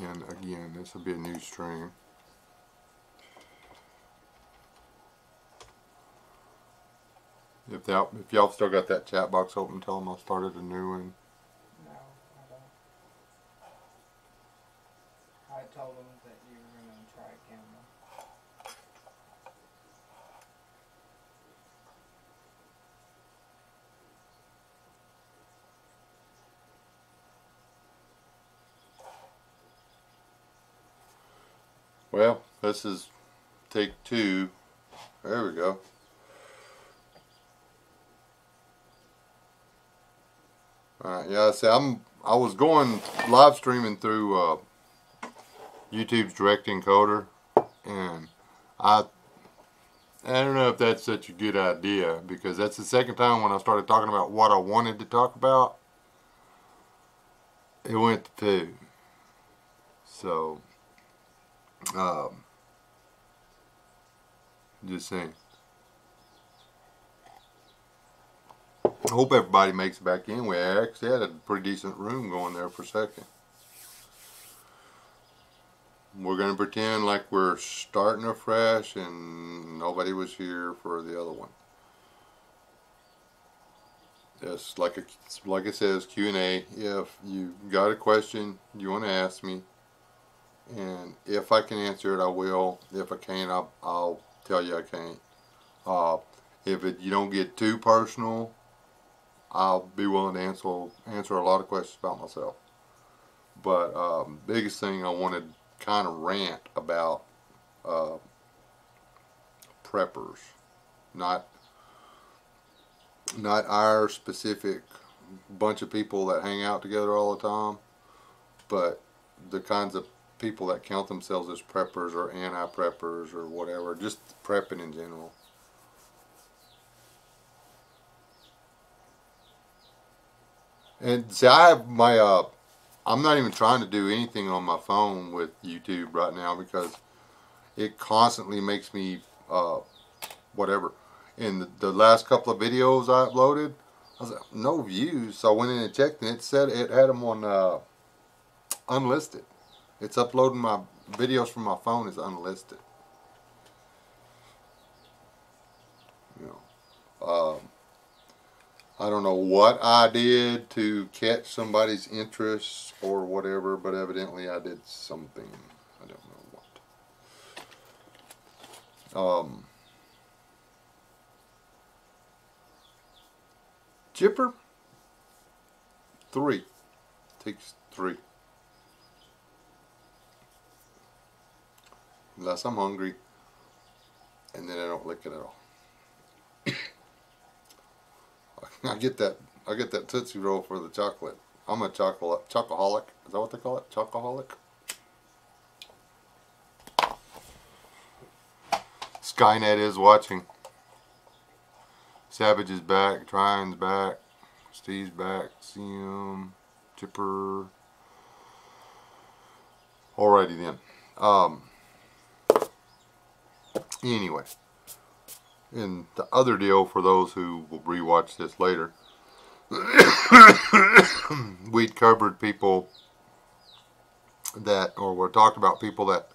And again, this will be a new stream. If y'all still got that chat box open, tell them I started a new one. No, I don't. I told them that you were going to try camera. Well, this is take 2. There we go. Alright, yeah, see, I was going live streaming through YouTube's direct encoder, and I don't know if that's such a good idea, because that's the second time when I started talking about what I wanted to talk about, it went to poo. So, just saying. I hope everybody makes it back in. We actually had a pretty decent room going there for a second. We're going to pretend like we're starting afresh and nobody was here for the other one. It's like it says, Q&A. If you got a question you want to ask me, and if I can answer it, I will. If I can't, I'll tell you I can't. If you don't get too personal, I'll be willing to answer a lot of questions about myself. But biggest thing I wanted to kind of rant about preppers, not our specific bunch of people that hang out together all the time, but the kinds of people that count themselves as preppers or anti-preppers or whatever, just prepping in general. And see, I have my, I'm not even trying to do anything on my phone with YouTube right now because it constantly makes me, whatever. In the last couple of videos I uploaded, I was like, no views. So I went in and checked, and it said it had them on unlisted. It's uploading my videos from my phone as unlisted. You know, I don't know what I did to catch somebody's interest or whatever, but evidently I did something. I don't know what. Chipper 3 takes 3. Unless I'm hungry, and then I don't lick it at all. I get that Tootsie Roll for the chocolate. I'm a chocoholic. Is that what they call it? Chocoholic? Skynet is watching. Savage is back. Trying's back. Steve's back. CM. Chipper. Alrighty then. Anyway. And the other deal for those who will rewatch this later, we'd covered people that, or we talked about people that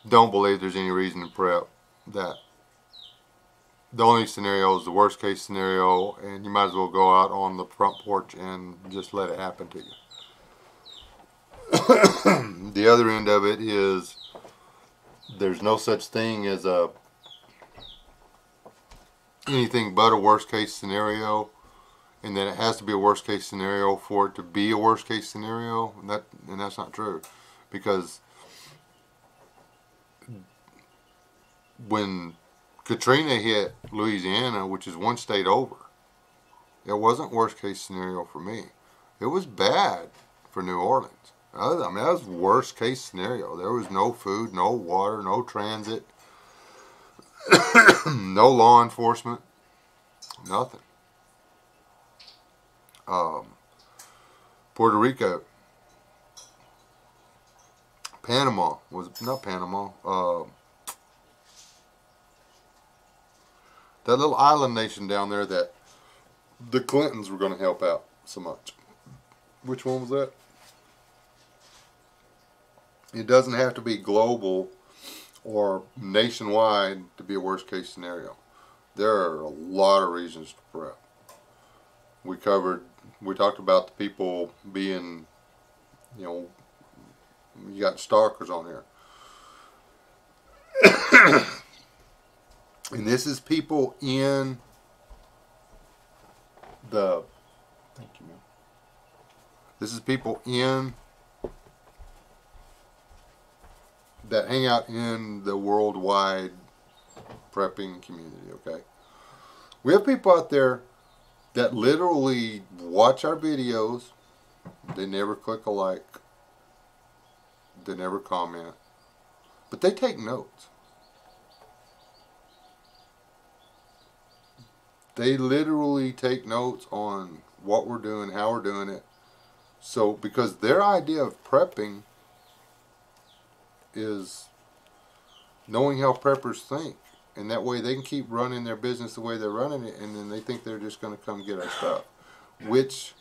don't believe there's any reason to prep, that the only scenario is the worst case scenario, and you might as well go out on the front porch and just let it happen to you. The other end of it is there's no such thing as anything but a worst case scenario, and that it has to be a worst case scenario for it to be a worst case scenario, and that's not true, because when Katrina hit Louisiana, which is one state over, it wasn't worst case scenario for me. It was bad for New Orleans. I mean, that was worst case scenario. There was no food, no water, no transit, no law enforcement, nothing. Puerto Rico, Panama was not Panama. That little island nation down there that the Clintons were going to help out so much. Which one was that? It doesn't have to be global or nationwide to be a worst case scenario. There are a lot of reasons to prep. We talked about the people being, you know, you got stalkers on here. And this is people in the, thank you, man. This is people in that hang out in the worldwide prepping community, okay? We have people out there that literally watch our videos. They never click a like. They never comment. But they take notes. They literally take notes on what we're doing, how we're doing it. So, because their idea of prepping is knowing how preppers think. And that way they can keep running their business the way they're running it, and then they think they're just going to come get our stuff. Which,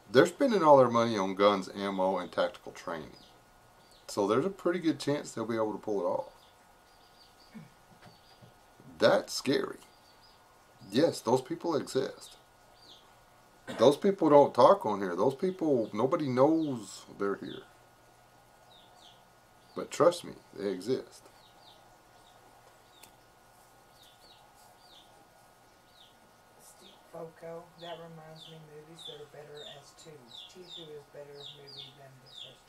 they're spending all their money on guns, ammo, and tactical training. So there's a pretty good chance they'll be able to pull it off. That's scary. Yes, those people exist. Those people don't talk on here. Those people, nobody knows they're here. But trust me, they exist. Steve Foco, that reminds me, movies that are better as twos. T2 is better movie than the first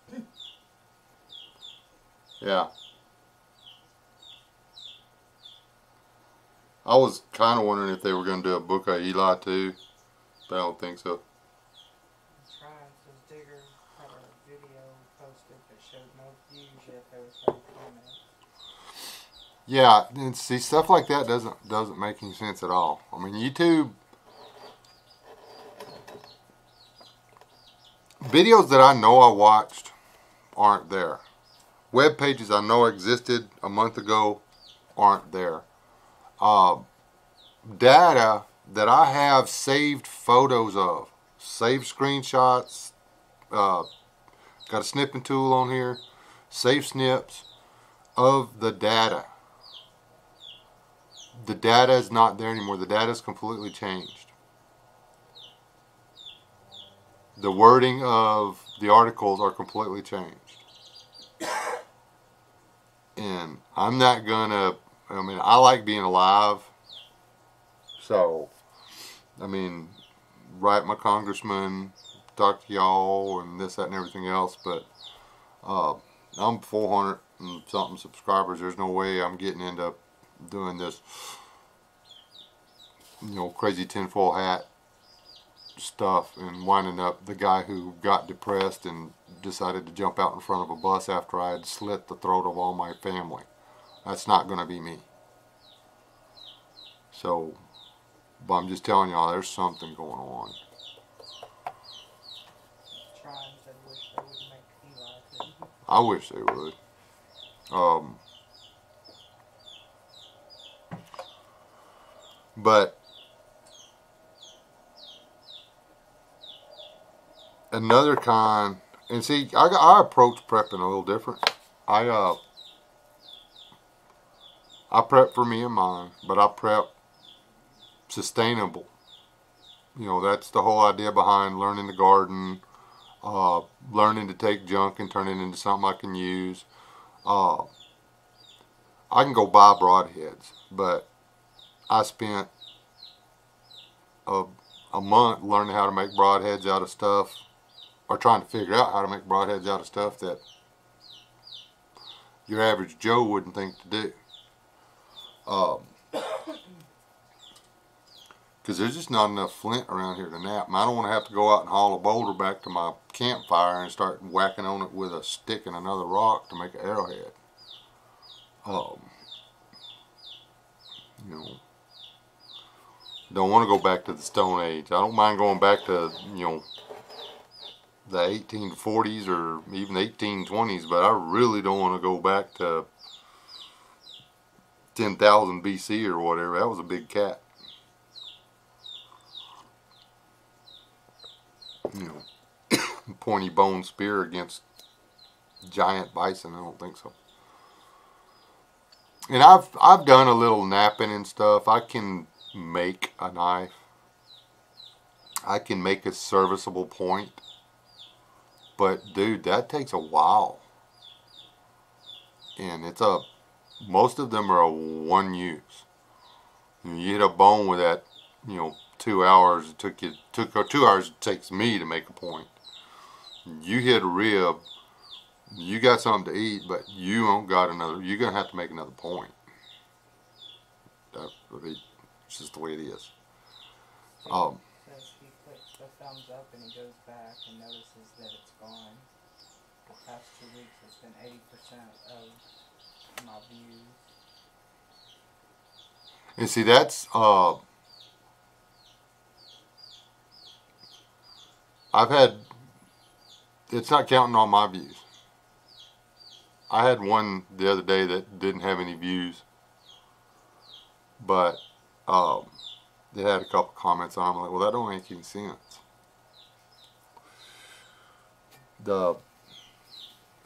Terminator. Yeah. I was kind of wondering if they were going to do a Book of Eli too, but I don't think so. Tried, because Digger had a video posted that showed no views yet. There was 30 comments. Yeah, and see, stuff like that doesn't make any sense at all. I mean, YouTube videos that I know I watched aren't there. Web pages I know existed a month ago aren't there. Data that I have saved photos of, saved screenshots, got a snipping tool on here, save snips of the data. The data is not there anymore. The data is completely changed. The wording of the articles are completely changed. And I'm not gonna, I mean, I like being alive. So, I mean, write my congressman, talk to y'all, and this, that, and everything else. But I'm 400 and something subscribers. There's no way I'm getting into doing this, you know, crazy tinfoil hat stuff and winding up the guy who got depressed and decided to jump out in front of a bus after I had slit the throat of all my family. That's not going to be me. So, but I'm just telling y'all, there's something going on. Tribes that wish they would make Eli too. I wish they would. But another kind, and see, I approach prepping a little different. I prep for me and mine, but I prep sustainable. You know, that's the whole idea behind learning to garden, learning to take junk and turn it into something I can use. I can go buy broadheads, but I spent a month learning how to make broadheads out of stuff, or trying to figure out how to make broadheads out of stuff that your average Joe wouldn't think to do. Because there's just not enough flint around here to nap. And I don't want to have to go out and haul a boulder back to my campfire and start whacking on it with a stick and another rock to make an arrowhead. You know, don't want to go back to the Stone Age. I don't mind going back to, you know, the 1840s or even 1820s, but I really don't want to go back to 10,000 BC or whatever. That was a big cat. You know. pointy bone spear against giant bison. I don't think so. And I've done a little knapping and stuff. I can make a knife. I can make a serviceable point. But dude, that takes a while. And most of them are a one use. You hit a bone with that, 2 hours. It took 2 hours. It takes me to make a point. You hit a rib. You got something to eat, but you don't got another. You're gonna have to make another point. It's just the way it is. So he clicks the thumbs up and he goes back and notices that it's gone. The past 2 weeks, it's been 80% of my views. And see, that's I've had. It's not counting on my views. I had one the other day that didn't have any views, but it had a couple comments on it. I'm like, well, that don't make any sense. I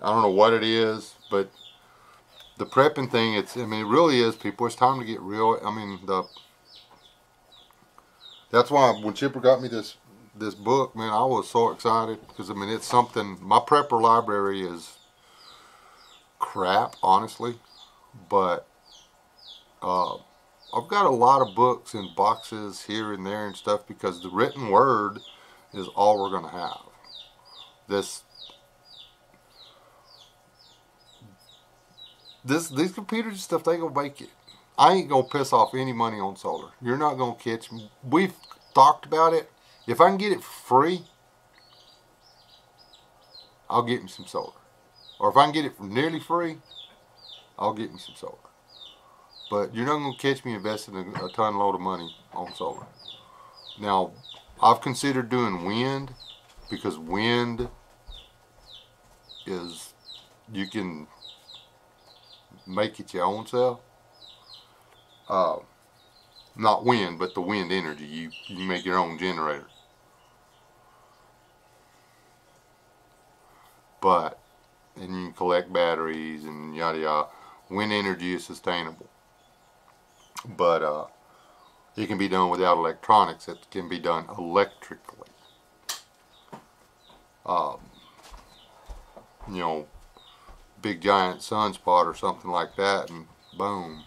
don't know what it is, but the prepping thing, it really is, people. It's time to get real. That's why when Chipper got me this book, man, I was so excited because it's something. My prepper library is crap, honestly, but I've got a lot of books in boxes here and there and stuff because the written word is all we're gonna have. These computers and stuff, they gonna make it. I ain't gonna piss off any money on solar. You're not gonna catch me. We've talked about it. If I can get it free, I'll get me some solar. Or if I can get it for nearly free, I'll get me some solar. But you're not going to catch me investing a ton load of money on solar. Now, I've considered doing wind because wind is, you can make it your own self. Not wind, but the wind energy. You make your own generator. And you can collect batteries and yada yada. Wind energy is sustainable. But it can be done without electronics. It can be done electrically. Big giant sunspot or something like that, and boom,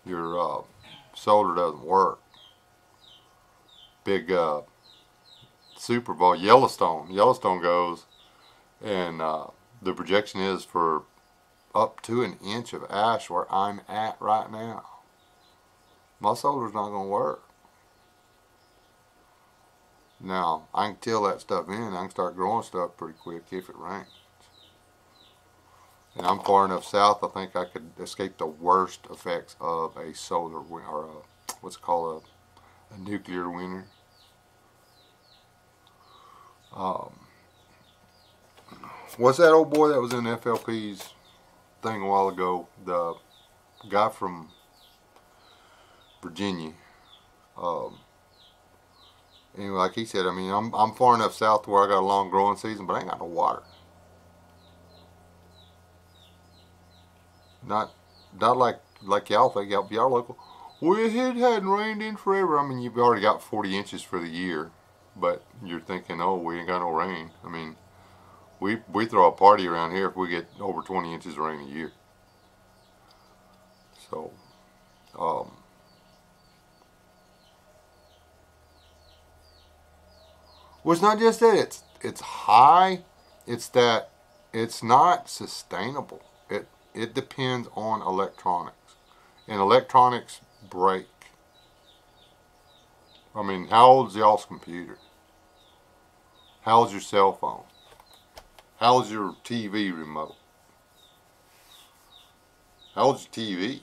your solar doesn't work. Big Super Bowl, Yellowstone goes, and the projection is for up to an inch of ash where I'm at right now. My solar's not going to work. Now, I can till that stuff in. I can start growing stuff pretty quick if it rains. And I'm far enough south, I think I could escape the worst effects of a solar winter, or what's it called, a nuclear winter. What's that old boy that was in FLP's thing a while ago? The guy from Virginia. Anyway, like he said, I'm far enough south where I got a long growing season, but I ain't got no water. Not like y'all think. Y'all local. Well, it hadn't rained in forever. You've already got 40 inches for the year, but you're thinking, oh, we ain't got no rain. We throw a party around here if we get over 20 inches of rain a year. So, well, it's not just that it's high. It's that it's not sustainable. It depends on electronics, and electronics break. How old's y'all's computer? How's your cell phone? How's your TV remote? How's your TV?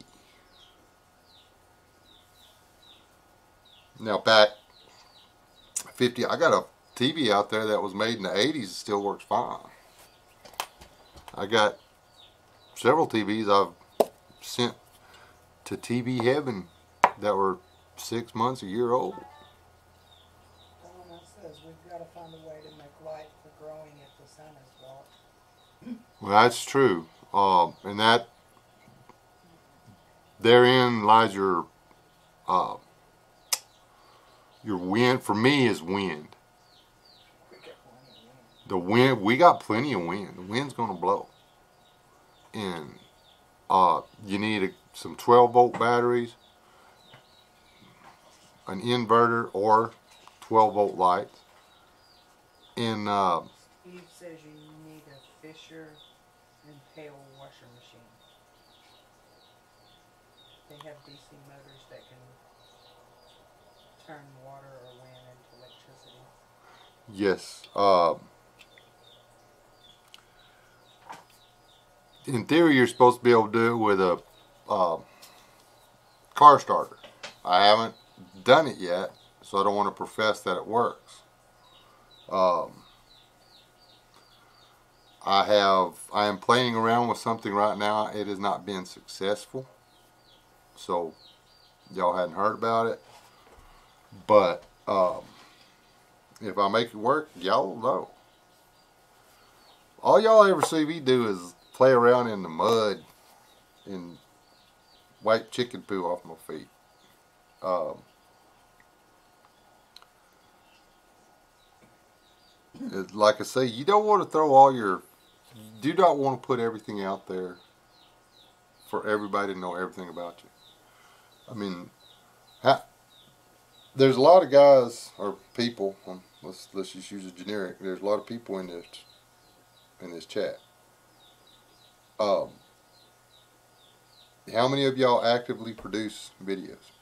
Now back 50, I got a TV out there that was made in the 80s. It still works fine. I got several TVs I've sent to TV heaven that were 6 months, a year old. That one that says we've got to find a way to make light for growing if the sun is blocked. Well, that's true. And that therein lies uh, your wind. For me, is wind. We got plenty of wind. The wind. We got plenty of wind. The wind's gonna blow. And you need some 12-volt batteries, an inverter, or 12-volt lights. And Steve says you need a Fisher and Pale washer machine. They have DC motors that can turn water or wind into electricity. yes, in theory, you're supposed to be able to do it with a car starter. I haven't done it yet, so I don't want to profess that it works. I am playing around with something right now. It has not been successful, so y'all hadn't heard about it. But if I make it work, y'all will know. All y'all ever see me do is play around in the mud and wipe chicken poo off my feet. Like I say, you don't want to throw all your... You do not want to put everything out there for everybody to know everything about you. I mean, there's a lot of guys or people. Let's just use a generic. There's a lot of people in this chat. How many of y'all actively produce videos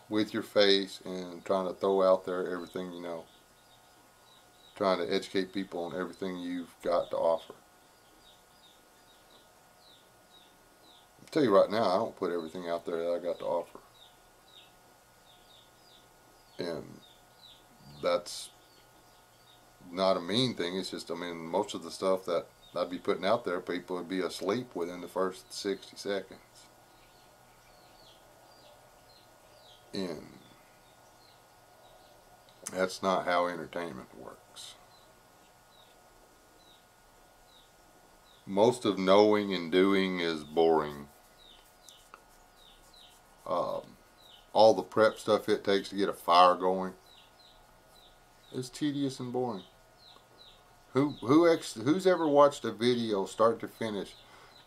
with your face and trying to throw out there everything you know? Trying to educate people on everything you've got to offer. I'll tell you right now, I don't put everything out there that I got to offer. And that's not a mean thing. It's just, I mean, most of the stuff that I'd be putting out there, people would be asleep within the first 60 seconds. And that's not how entertainment works. Most of knowing and doing is boring. All the prep stuff it takes to get a fire going is tedious and boring. Who's ever watched a video start to finish?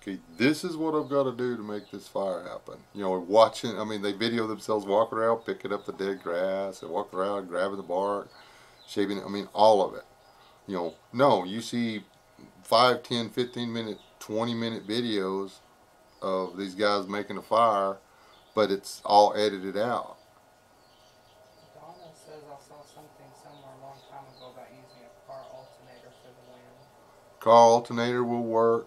Okay, this is what I've got to do to make this fire happen. You know, watching. I mean, they video themselves walking around, picking up the dead grass, and walking around, grabbing the bark, shaving it. I mean, all of it. You know, no, you see 5, 10, 15 minute, 20-minute videos of these guys making a fire, but it's all edited out. Donna says I saw something somewhere a long time ago about using a car alternator for the wind. Car alternator will work.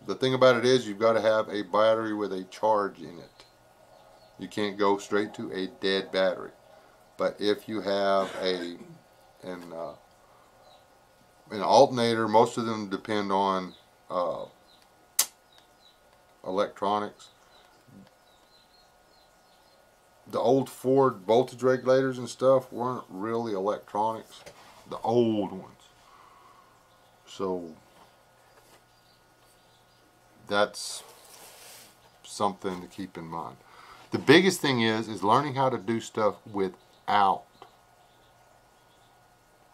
The thing about it is you've got to have a battery with a charge in it. You can't go straight to a dead battery. But if you have an alternator, most of them depend on electronics. The old Ford voltage regulators and stuff weren't really electronics. The old ones. So that's something to keep in mind. The biggest thing is learning how to do stuff without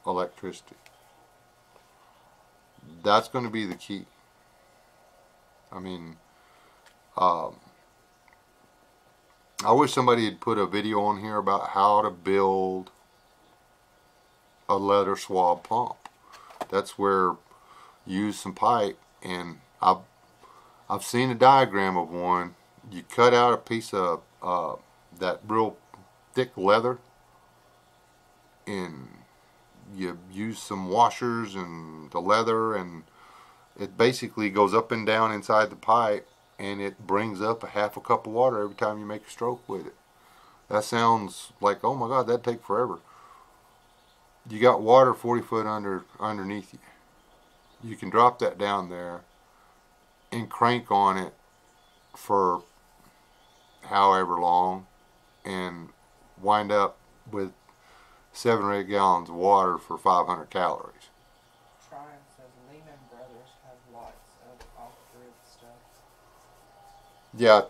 electricity. That's going to be the key. I mean, I wish somebody had put a video on here about how to build a leather swab pump. That's where you use some pipe, and I've seen a diagram of one. You cut out a piece of that real thick leather, and you use some washers and the leather, and it basically goes up and down inside the pipe, and it brings up a half a cup of water every time you make a stroke with it. That sounds like, oh my God, that'd take forever. You got water 40 foot underneath you. You can drop that down there and crank on it for however long and wind up with 7 or 8 gallons of water for 500 calories. Tryon says Lehman Brothers have lots of off-grid stuff. Yeah,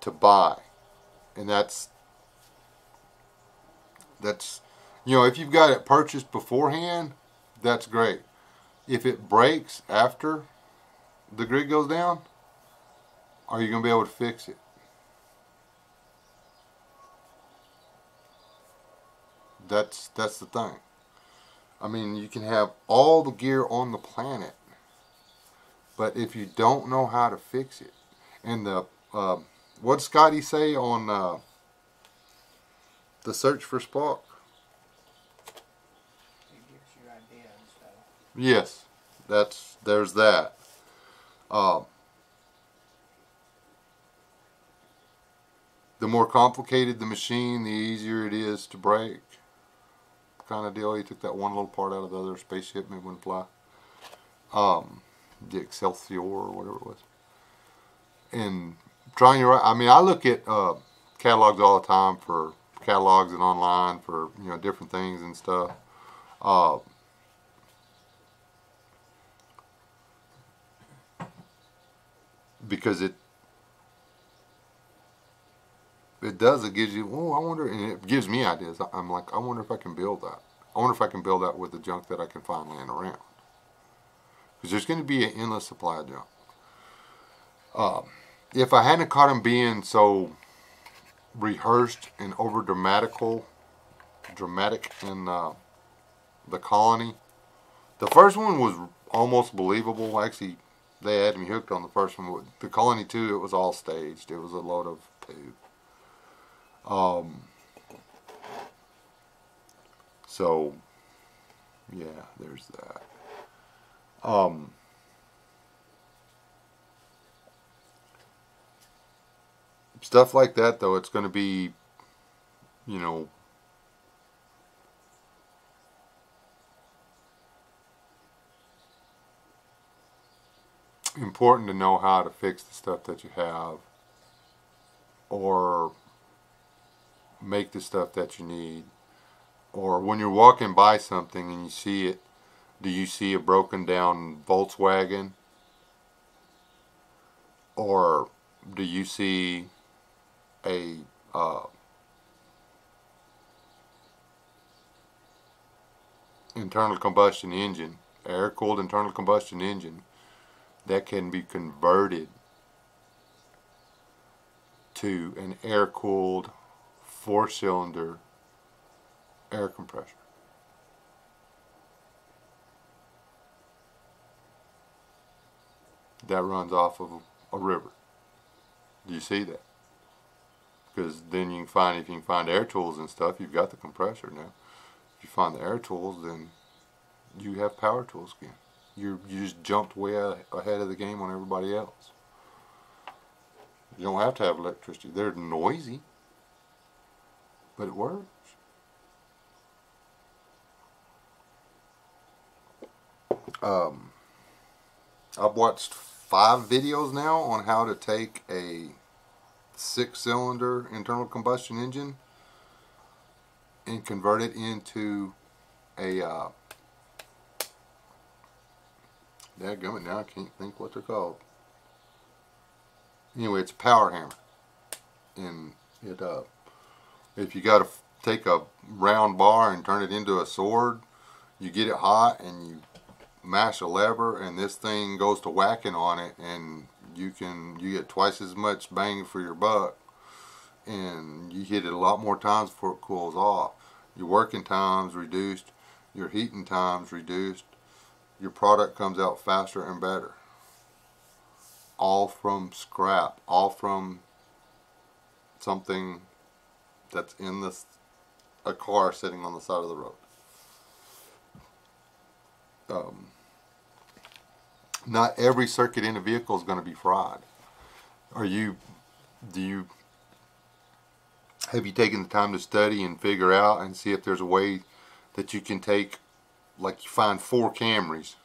to buy, and that's you know, if you've got it purchased beforehand, that's great. If it breaks after the grid goes down, are you going to be able to fix it? That's the thing. I mean, you can have all the gear on the planet, but if you don't know how to fix it, and what did Scotty say on the search for spark? It gives you ideas and stuff. Yes, there's that. The more complicated the machine, the easier it is to break. Kind of deal. He took that one little part out of the other spaceship and it wouldn't fly. The Excelsior or whatever it was. And trying to write. I mean, I look at catalogs all the time for catalogs and online for, you know, different things and stuff. Because it does. It gives you, oh, I wonder, and it gives me ideas. I'm like, I wonder if I can build that. I wonder if I can build that with the junk that I can find laying around. Because there's going to be an endless supply of junk. If I hadn't caught him being so rehearsed and over dramatic in the colony, the first one was almost believable. Actually, they had me hooked on the first one. The colony 2, it was all staged. It was a load of poo. So, yeah, there's that. Stuff like that, though, it's going to be, you know, important to know how to fix the stuff that you have, or make the stuff that you need. Or when you're walking by something and you see it, do you see a broken down Volkswagen? Or do you see a internal combustion engine, air-cooled internal combustion engine that can be converted to an air-cooled 4-cylinder air compressor? That runs off of a river. Do you see that? Because then you can find, if you can find air tools and stuff, you've got the compressor now. If you find the air tools, then you have power tools again. You just jumped way ahead of the game on everybody else. You don't have to have electricity. They're noisy, but it works. I've watched 5 videos now on how to take a 6-cylinder internal combustion engine and convert it into a dadgummit, now I can't think what they're called. Anyway, it's a power hammer, and it if you got to take a round bar and turn it into a sword, you get it hot and you mash a lever and this thing goes to whacking on it, and you get twice as much bang for your buck, and you hit it a lot more times before it cools off. Your working time's reduced, your heating time's reduced, your product comes out faster and better. All from scrap, all from something that's in a car sitting on the side of the road. Not every circuit in a vehicle is going to be fried. Have you taken the time to study and figure out and see if there's a way that you can take, like you find 4 Camrys,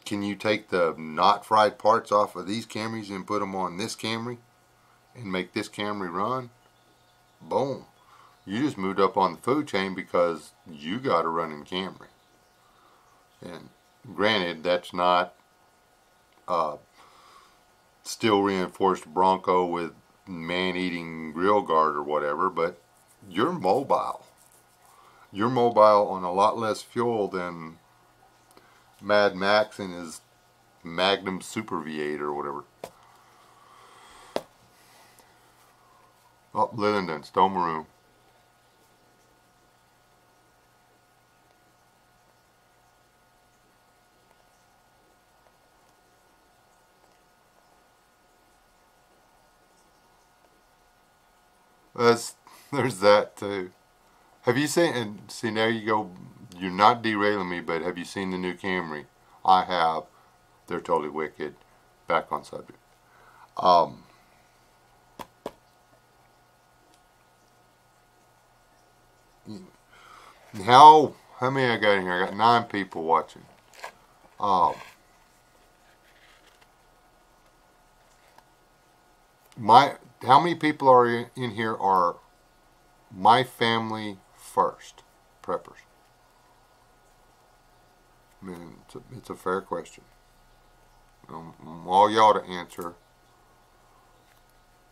can you take the not fried parts off of these Camrys and put them on this Camry and make this Camry run? Boom. You just moved up on the food chain because you got a running Camry. And granted, that's not a steel reinforced Bronco with man-eating grill guard or whatever, but you're mobile. You're mobile on a lot less fuel than Mad Max in his Magnum Super V8 or whatever. Oh, Lillingdon, Stone Maroon. There's that too. Have you seen, and see now you go, you're not derailing me, but have you seen the new Camry? I have. They're totally wicked. Back on subject. Um, how many I got in here? I got 9 people watching. Um, how many people are in here are my family first preppers? I mean, it's a fair question. All y'all to answer,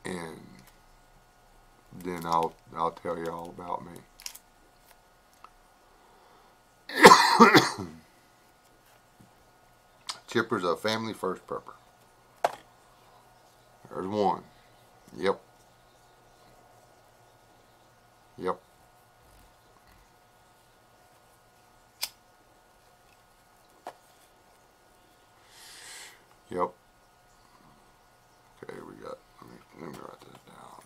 and then I'll tell you all about me. Chipper's a family first prepper. There's one. Yep. Yep. Yep. Okay, we got. Let me write this down.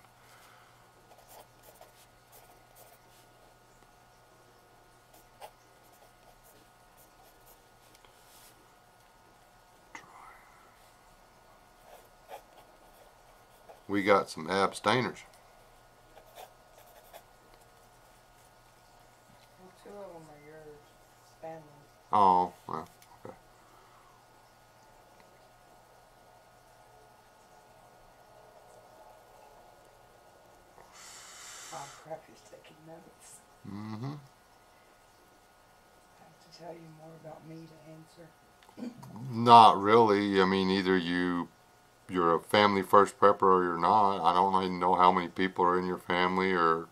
We got some abstainers. Well, 2 of them are yours, family. Oh, well, okay. Oh crap, he's taking notes. Mm-hmm. I have to tell you more about me to answer. Not really. I mean, either you're a family first prepper or you're not. I don't even know how many people are in your family or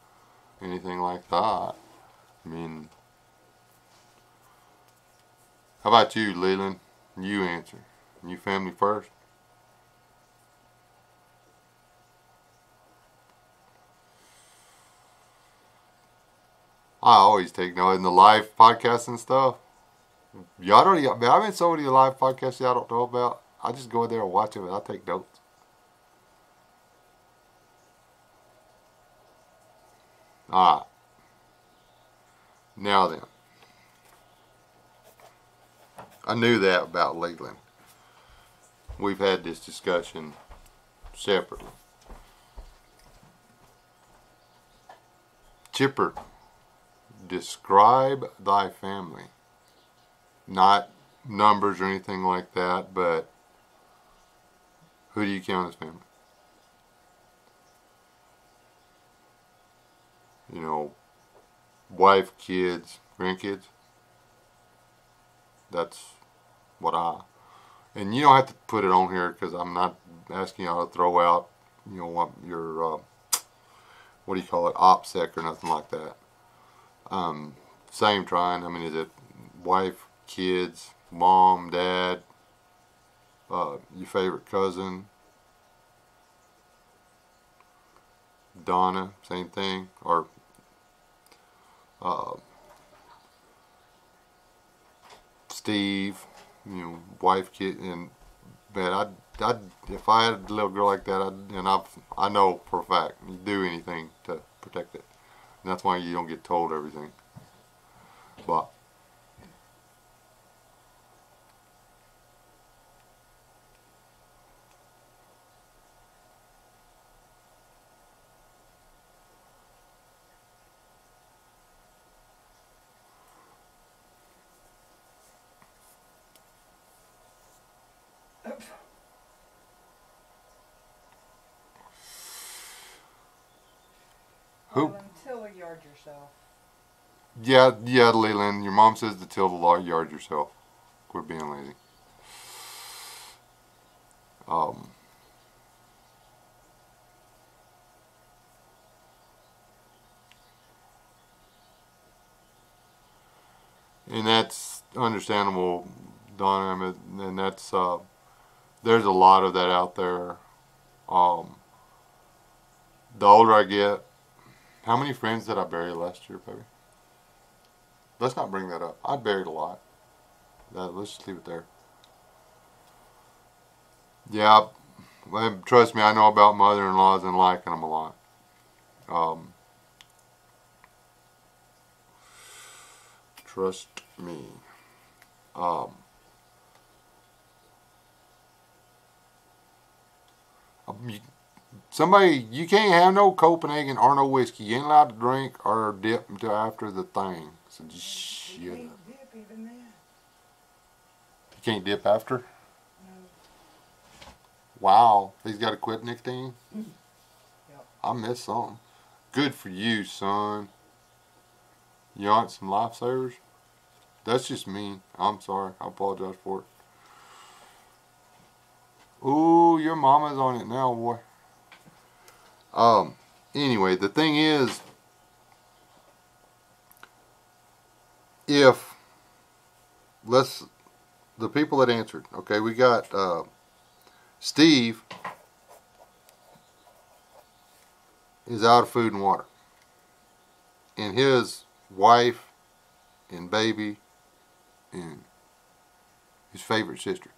anything like that. I mean, how about you, Leland? You answer. You family first? I always take notes in the live podcasts and stuff. Y'all don't. I'm in so many live podcasts y'all don't know about. I just go in there and watch them and I take notes. All right. Now then, I knew that about Leland. We've had this discussion separately. Chipper, describe thy family. Not numbers or anything like that, but who do you count as family? You know, wife, kids, grandkids. That's what and you don't have to put it on here because I'm not asking y'all to throw out, you know, what your, what do you call it, OPSEC or nothing like that. Same trying. I mean, is it wife, kids, mom, dad, your favorite cousin, Donna, same thing, or Steve, you know, wife, kid, and man, I'd if I had a little girl like that, I know for a fact you'd do anything to protect it, and that's why you don't get told everything. But who? Well, until a yard yard yourself. Yeah, Leland. Your mom says to till the yard yourself. Quit being lazy. And that's understandable, Donna. And that's there's a lot of that out there. Um, the older I get, how many friends did I bury last year, baby? Let's not bring that up. I buried a lot. Let's just leave it there. Yeah, trust me, I know about mother-in-laws and liking them a lot. Trust me. Um, you can't have no Copenhagen or no whiskey. You ain't allowed to drink or dip until after the thing. So just shut up. You can't dip even then. You can't dip after? No. Wow. He's got to quit nicotine? Yep. I missed something. Good for you, son. You want some lifesavers? That's just mean. I'm sorry. I apologize for it. Ooh, your mama's on it now, boy. Anyway, the thing is, the people that answered, okay, we got Steve is out of food and water. And his wife and baby and his favorite sister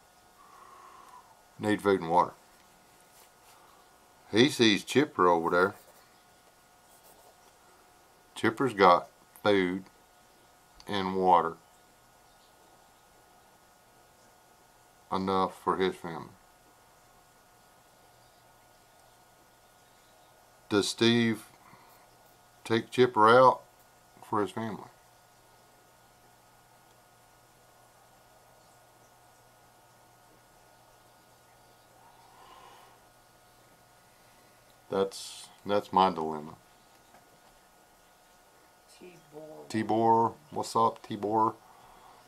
need food and water. He sees Chipper over there. Chipper's got food and water enough for his family. Does Steve take Chipper out for his family? That's my dilemma. Tibor, what's up, Tibor?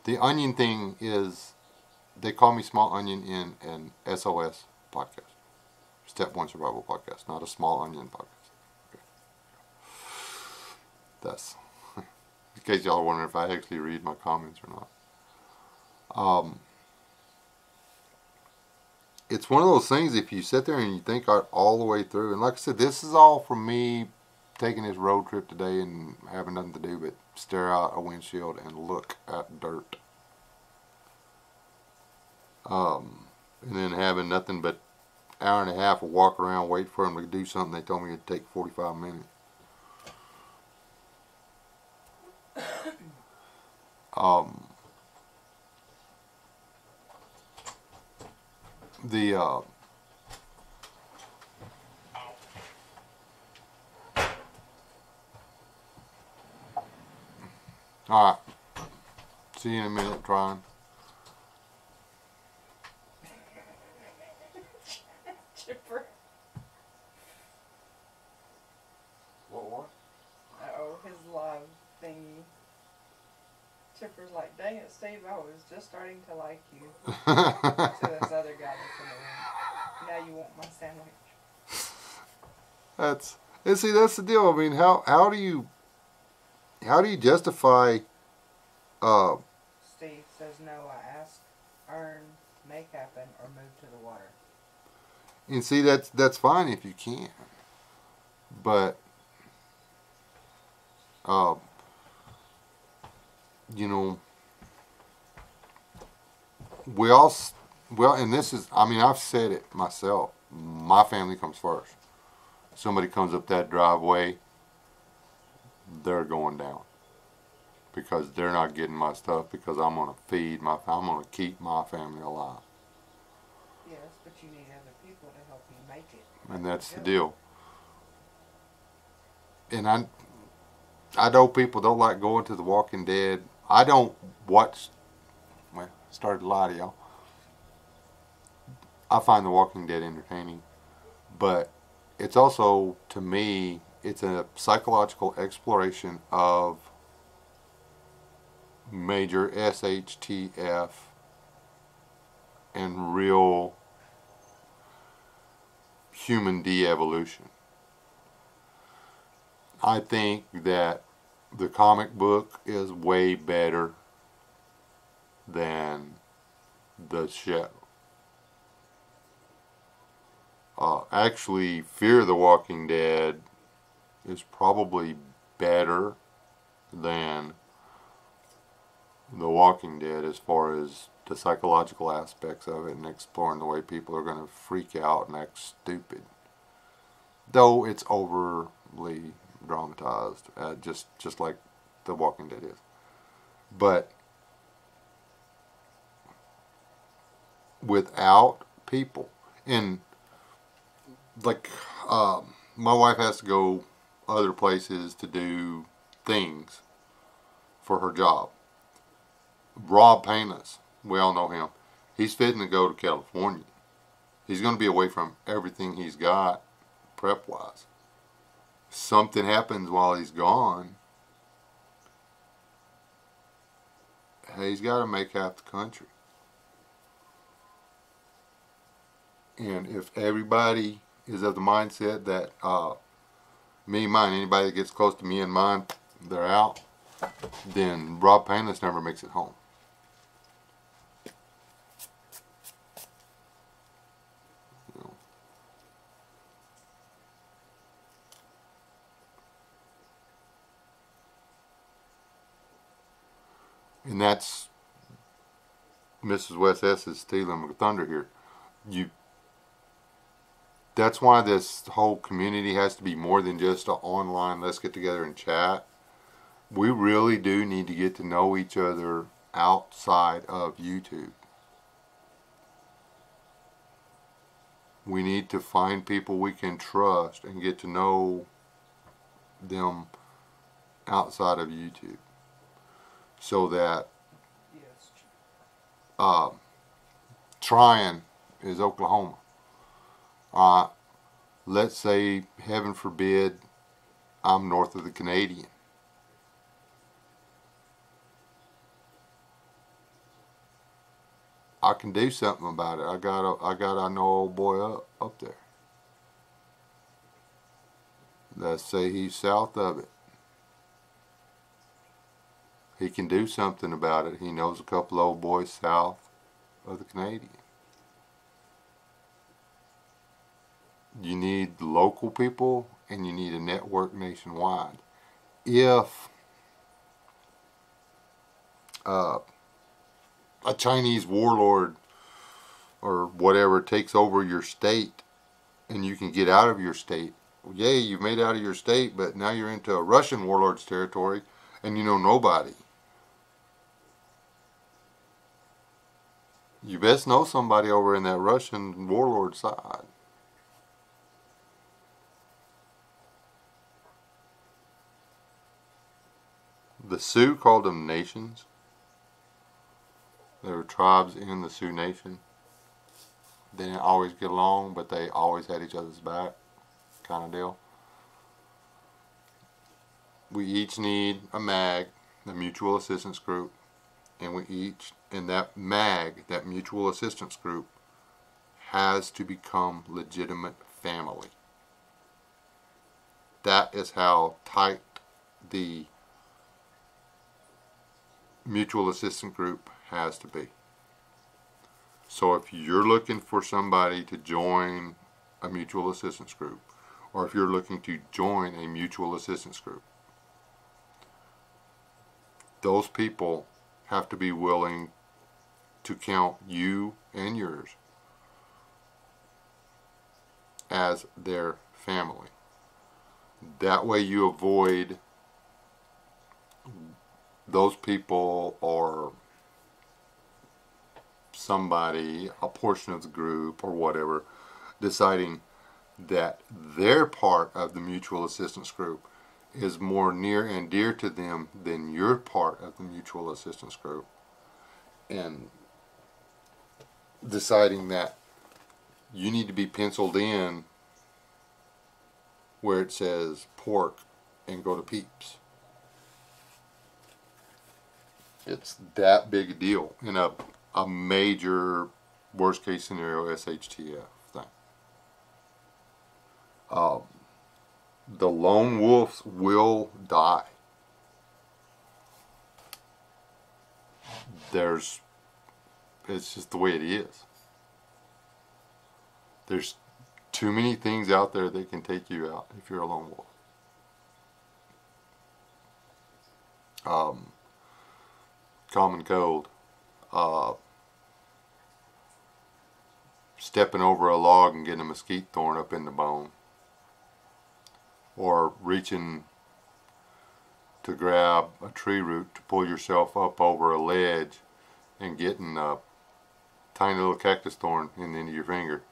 The onion thing is, they call me Small Onion in an SOS podcast, Step One Survival podcast, not a Small Onion podcast. Okay. That's in case y'all are wondering if I actually read my comments or not. It's one of those things, if you sit there and you think all the way through, and like I said, this is all from me taking this road trip today and having nothing to do but stare out a windshield and look at dirt. And then having nothing but hour and a half of walk around, wait for them to do something they told me it'd take 45 minutes. Alright. See you in a minute, trying. Chipper. What? Uh-oh, his live thingy. Chipper's like, dang it, Steve, I was just starting to like you. To this other guy that's in the room. Now you want my sandwich. That's the deal. I mean, how do you justify? Steve says no. I ask, earn, make happen, or move to the water. And see, that's fine if you can, but and this is, I mean, I've said it myself. My family comes first. Somebody comes up that driveway, they're going down. Because they're not getting my stuff, because I'm going to I'm going to keep my family alive. Yes, but you need other people to help you make it. And that's the deal. And I know people don't like going to The Walking Dead. I don't watch, well, started to lie to y'all. I find The Walking Dead entertaining. But it's also, to me, It's a psychological exploration of major SHTF and real human de-evolution. I think that the comic book is way better than the show. Actually, Fear the Walking Dead is probably better than The Walking Dead as far as the psychological aspects of it and exploring the way people are going to freak out and act stupid. Though it's overly dramatized, just like The Walking Dead is. But without people, and like my wife has to go other places to do things for her job. Rob Painless, we all know him. He's fitting to go to California. He's going to be away from everything he's got prep-wise. Something happens while he's gone. He's got to make half the country. And if everybody is of the mindset that me, mine, anybody that gets close to me and mine, they're out, then Rob Painless never makes it home. You know. And that's Mrs. Wes S is stealing my thunder here. That's why this whole community has to be more than just an online, let's get together and chat. We really do need to get to know each other outside of YouTube. We need to find people we can trust and get to know them outside of YouTube. So that Tryon is Oklahoma. Let's say, heaven forbid, I'm north of the Canadian. I can do something about it. I got I know old boy up there. Let's say he's south of it. He can do something about it. He knows a couple old boys south of the Canadian. You need local people and you need a network nationwide. If a Chinese warlord or whatever takes over your state and you can get out of your state, yay, you've made out of your state, but now you're into a Russian warlord's territory and you know nobody. You best know somebody over in that Russian warlord side. The Sioux called them nations. There were tribes in the Sioux Nation. They didn't always get along, but they always had each other's back, kind of deal. We each need a MAG, the Mutual Assistance Group, and that MAG, that Mutual Assistance Group, has to become legitimate family. That is how tight the Mutual Assistance Group has to be. So if you're looking for somebody to join a mutual assistance group, or if you're looking to join a mutual assistance group, those people have to be willing to count you and yours as their family. That way you avoid those people or somebody, a portion of the group or whatever, deciding that their part of the mutual assistance group is more near and dear to them than your part of the mutual assistance group, and deciding that you need to be penciled in where it says pork and go to Peeps. It's that big a deal in a major worst case scenario SHTF thing. The lone wolves will die. It's just the way it is. There's too many things out there that can take you out if you're a lone wolf. Common cold. Stepping over a log and getting a mesquite thorn up in the bone. Or reaching to grab a tree root to pull yourself up over a ledge and getting a tiny little cactus thorn in the end of your finger.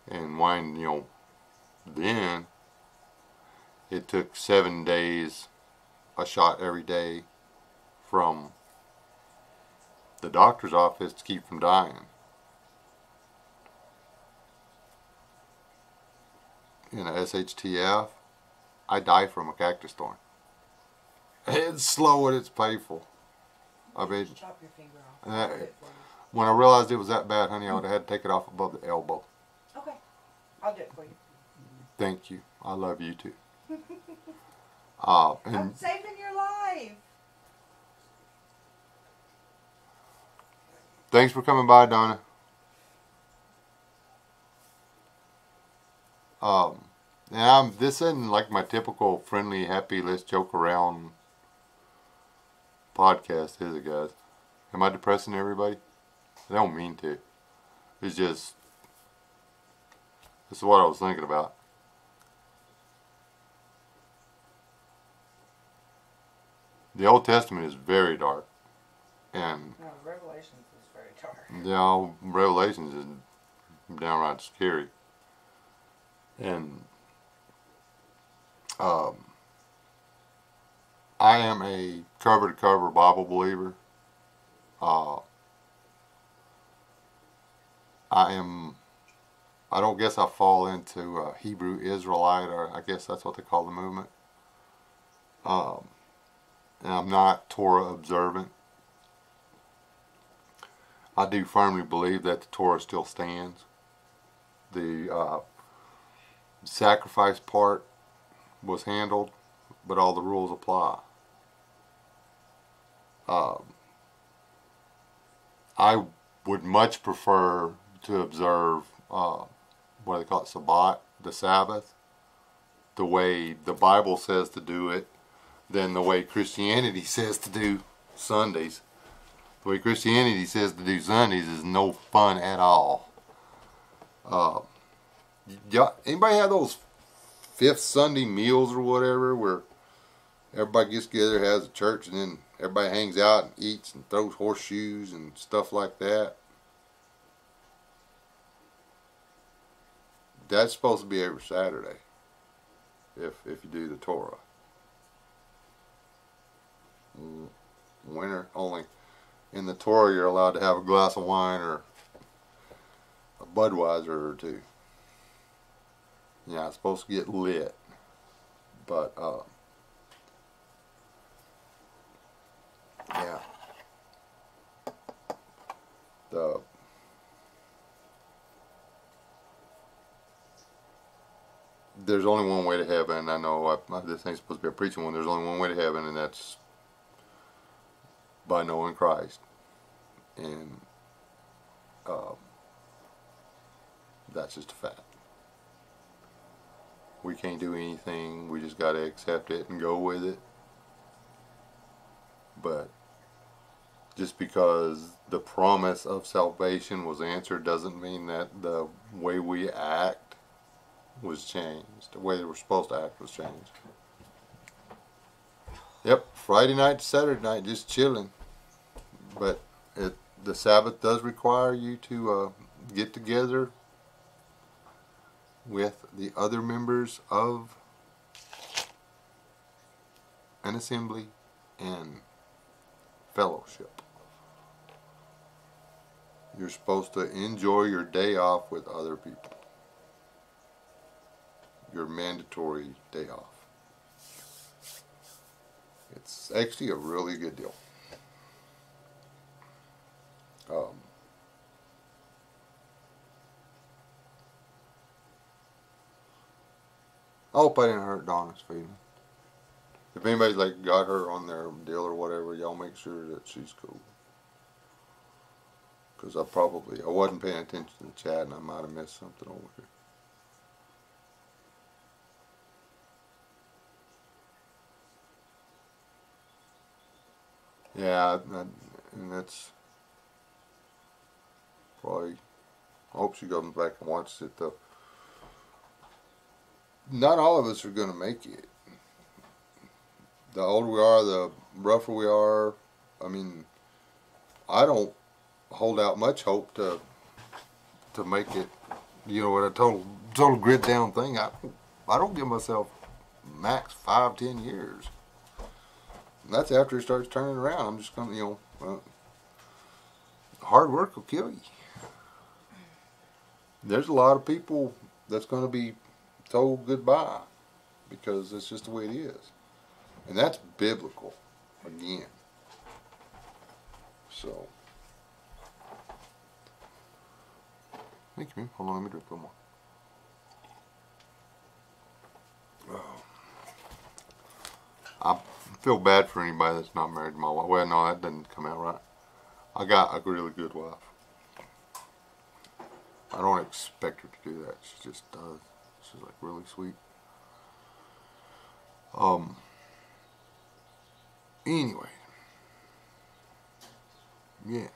And then it took 7 days, a shot every day from the doctor's office to keep from dying. In a SHTF, I die from a cactus thorn. It's slow and it's painful. I mean, chop your finger off. When I realized it was that bad, honey, I would have had to take it off above the elbow. Okay, I'll do it for you. Thank you. I love you too. I'm saving your life. Thanks for coming by, Donna. This isn't like my typical friendly, happy, let's joke around podcast, is it, guys? Am I depressing everybody? I don't mean to. It's just, this is what I was thinking about. The Old Testament is very dark. And no, Revelations is very dark. Revelations is downright scary. And I am a cover-to-cover Bible believer. I don't guess I fall into Hebrew Israelite, or I guess that's what they call the movement. And I'm not Torah observant. I do firmly believe that the Torah still stands. The sacrifice part was handled, but all the rules apply. I would much prefer to observe what do they call it, Sabbat, the Sabbath, the way the Bible says to do it, than the way Christianity says to do Sundays. The way Christianity says to do Sundays is no fun at all. Anybody have those fifth Sunday meals or whatever, where everybody gets together, has a church, and then everybody hangs out and eats and throws horseshoes and stuff like that? That's supposed to be every Saturday, if you do the Torah. Winter only. In the Torah, you're allowed to have a glass of wine or a Budweiser or two. Yeah, it's supposed to get lit, but yeah, there's only one way to heaven. I know this ain't supposed to be a preaching one. There's only one way to heaven, and that's by knowing Christ, and that's just a fact. We can't do anything. We just got to accept it and go with it. But just because the promise of salvation was answered doesn't mean that the way we act was changed. The way that we're supposed to act was changed. Yep, Friday night to Saturday night, just chilling. But the Sabbath does require you to get together with the other members of an assembly and fellowship. You're supposed to enjoy your day off with other people. your mandatory day off. It's actually a really good deal. I hope I didn't hurt Donna's feelings. If anybody's like got her on their deal or whatever, y'all make sure that she's cool. Because I wasn't paying attention to the chat and I might have missed something over here. Yeah, and that's probably, I hope she goes back and watches it though. Not all of us are going to make it. The older we are, the rougher we are. I mean, I don't hold out much hope to make it, you know, with a total grit down thing. I don't give myself max 5-10 years. And that's after it starts turning around. I'm just gonna, you know, hard work will kill you. There's a lot of people that's gonna be told goodbye because it's just the way it is, and that's biblical, again. So. Thank you, man. Hold on, let me drink a little more. I feel bad for anybody that's not married to my wife. Well, no, that doesn't come out right. I got a really good wife. I don't expect her to do that. She just does. She's like really sweet. Anyway. Yeah.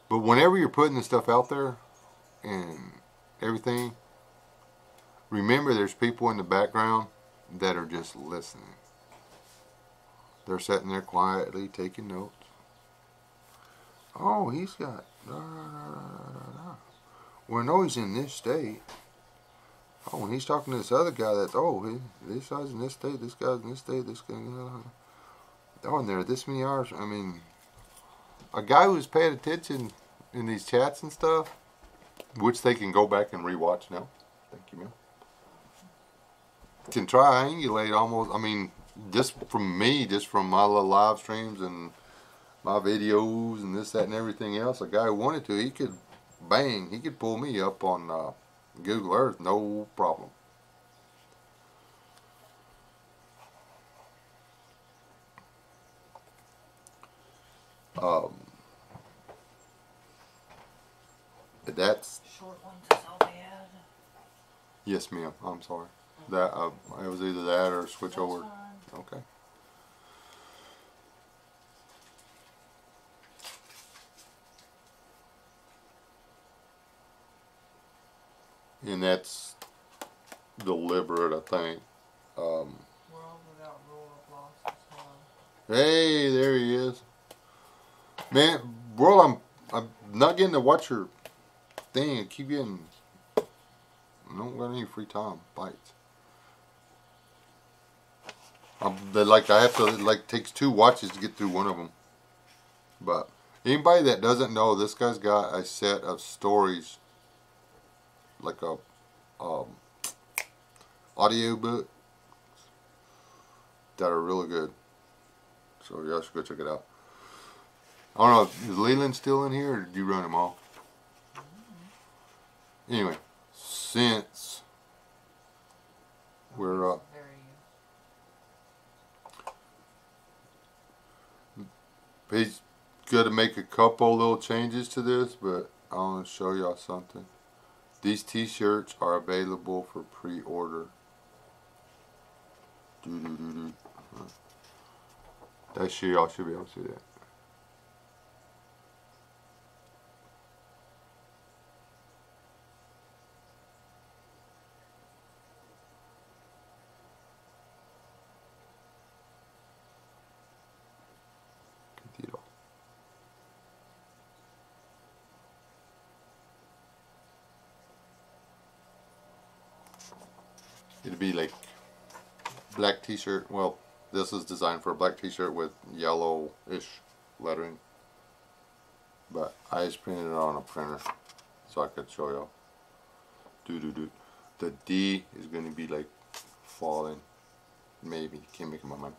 But whenever you're putting this stuff out there and everything, remember there's people in the background that are just listening. They're sitting there quietly taking notes. Oh, he's got da, da, da, da, da. Well, no, he's in this state. Oh, and he's talking to this other guy that's, this guy's in this state, this guy's in this state, this guy. Oh, and there are this many hours. I mean, a guy who's paying attention in these chats and stuff, which they can go back and rewatch now. Thank you, ma'am. Can triangulate almost, I mean, just from me, just from my little live streams and my videos and this, that, and everything else, a guy who wanted to, he could pull me up on Google Earth, no problem. That's short ones is all they had. Yes, ma'am. I'm sorry. That it was either that or switch That's over. fine. Okay. And that's deliberate, I think. World without rule of law is hard. Hey, there he is. Man, bro, I'm not getting to watch your thing. I keep getting. I don't got any free time. Bites. I have to takes 2 watches to get through one of them. But anybody that doesn't know, this guy's got a set of stories, like a audio book that are really good. So y'all should go check it out. I don't know, is Leland still in here or did you run him off? Anyway, since we're he's going to make a couple little changes to this, but I want to show y'all something. These t-shirts are available for pre-order. That's you, y'all should be able to see that. It'd be like black t-shirt. Well, this is designed for a black t-shirt with yellow-ish lettering. But I just printed it on a printer so I could show y'all. The D is going to be like falling. Maybe. Can't make up my mind.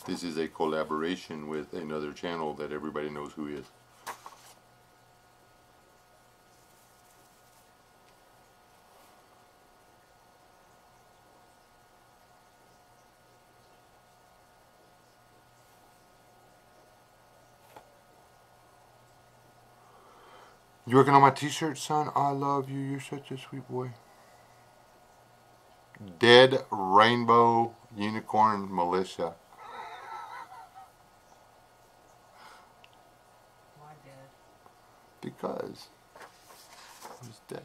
This is a collaboration with another channel that everybody knows who is. You working on my t-shirt, son? I love you. You're such a sweet boy. Dead Rainbow Unicorn Militia. Why dead? Because he's dead.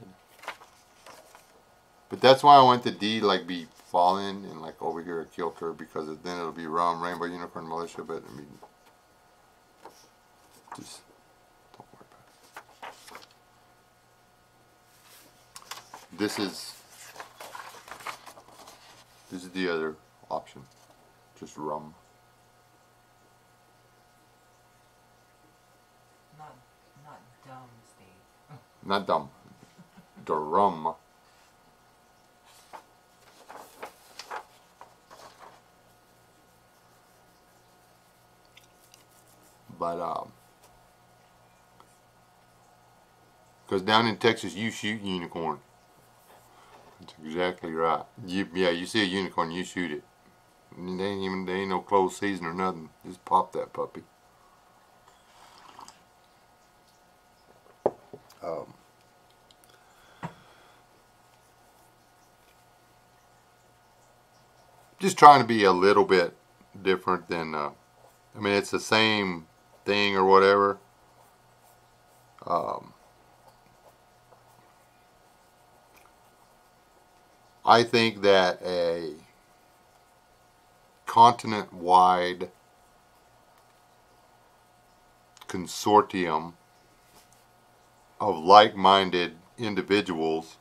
But that's why I want the D like be fallen and like over here a kilter, because then it'll be Rainbow Unicorn Militia. But I mean, just don't worry about it. This is the other option. Just rum. Not dumb, Steve. Not dumb. Drum. But because down in Texas you shoot unicorn. That's exactly right. You see a unicorn, you shoot it. And they ain't no closed season or nothing. Just pop that puppy. Just trying to be a little bit different than. I mean, it's the same thing or whatever. I think that a continent-wide consortium of like-minded individuals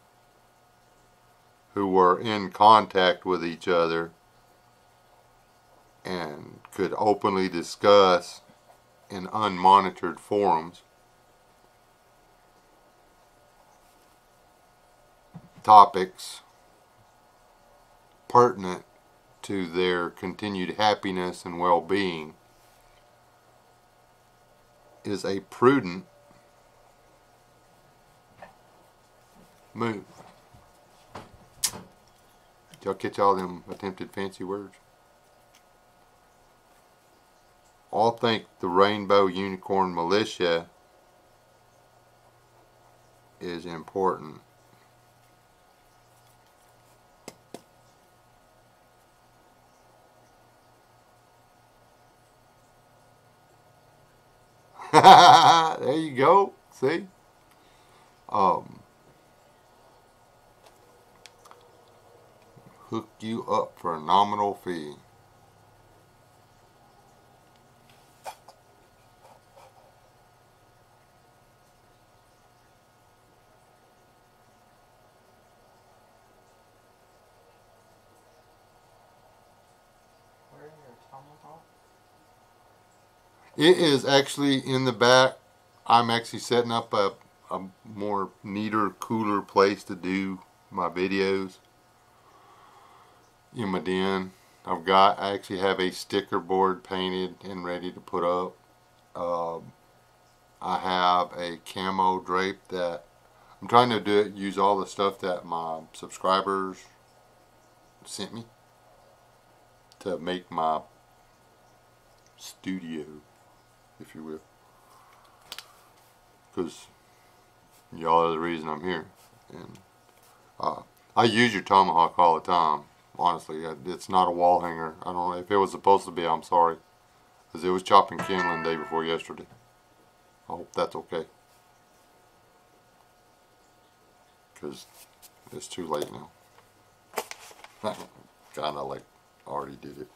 who were in contact with each other and could openly discuss in unmonitored forums topics pertinent to their continued happiness and well-being is a prudent move. Did y'all catch all them attempted fancy words? All think the Rainbow Unicorn Militia is important. There you go. See? Hook you up for a nominal fee. Where is your tomahawk? It is actually in the back. I'm actually setting up a more neater, cooler place to do my videos in my den. I actually have a sticker board painted and ready to put up. I have a camo drape that I'm trying to use all the stuff that my subscribers sent me to make my studio, if you will, because y'all are the reason I'm here. And I use your tomahawk all the time. Honestly, it's not a wall hanger. I don't know if it was supposed to be. I'm sorry, because it was chopping kindling day before yesterday. I hope that's okay, because it's too late now. Kind of like already did it.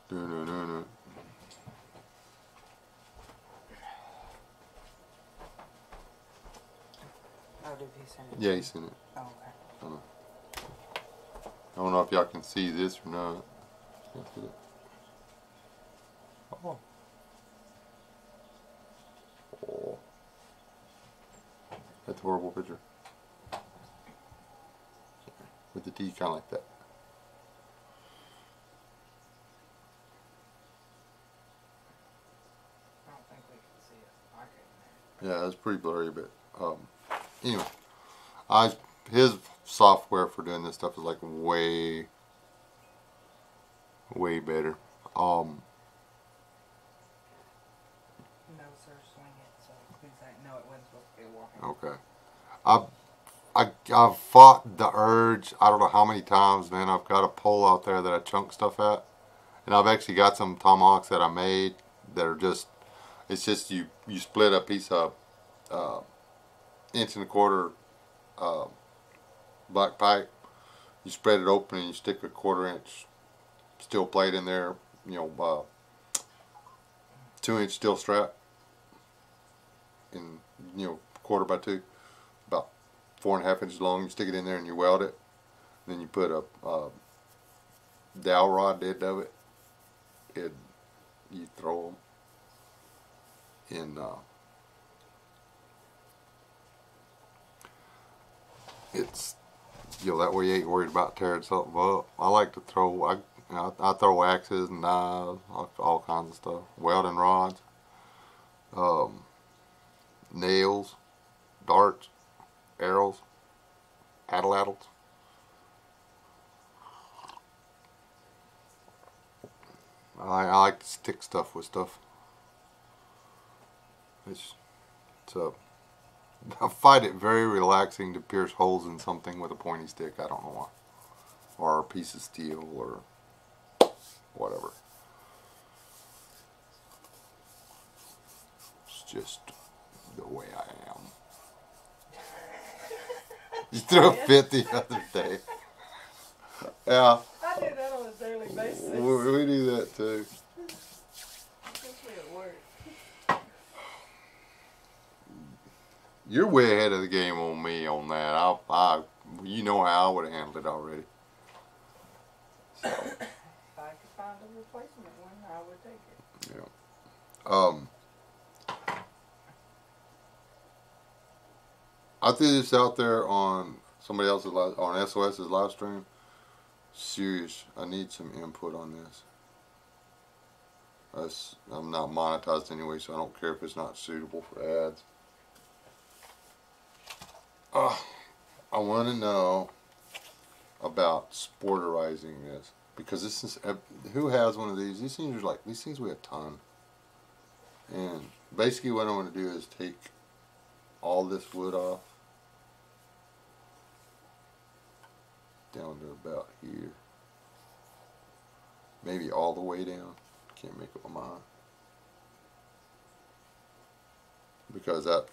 No. Oh, did he send it? Yeah, he sent it. Oh, okay. I don't know if y'all can see this or not. Can't see it. Oh. Oh. That's a horrible picture. With the T kind of like that. I don't think we can see it. I couldn't. Yeah, it's pretty blurry, but anyway, his software for doing this stuff is like way better. No, sir, swing it. So he's like, no, it wasn't supposed to be walking. Okay. I've fought the urge. I don't know how many times, man. I've got a pole out there that I chunk stuff at, and I've actually got some tomahawks that I made that are just. It's just you split a piece of 1.25 black pipe. You spread it open and you stick a 1/4 inch steel plate in there. 2-inch steel strap, and 1/4 by 2, about 4.5 inches long. You stick it in there and you weld it. Then you put a dowel rod end of it. You throw them in. It's that way you ain't worried about tearing something up. I like to throw. I throw axes and knives, all kinds of stuff. Welding rods, nails, darts, arrows, atlatls. I like to stick stuff with stuff. I find it very relaxing to pierce holes in something with a pointy stick. I don't know why. Or a piece of steel or whatever. It's just the way I am. You threw a fit the other day. Yeah. I do that on a daily basis. We do that too. Especially at work. You're way ahead of the game on me on that. You know how I would have handled it already. So. If I could find a replacement one, I would take it. Yeah. I threw this out there on somebody else's on SOS's live stream. Serious, I need some input on this. I'm not monetized anyway, so I don't care if it's not suitable for ads. I want to know about sporterizing this, because this is who has one of these? These things weigh a ton, and basically what I want to do is take all this wood off down to about here, maybe all the way down. Can't make up my mind, because I'm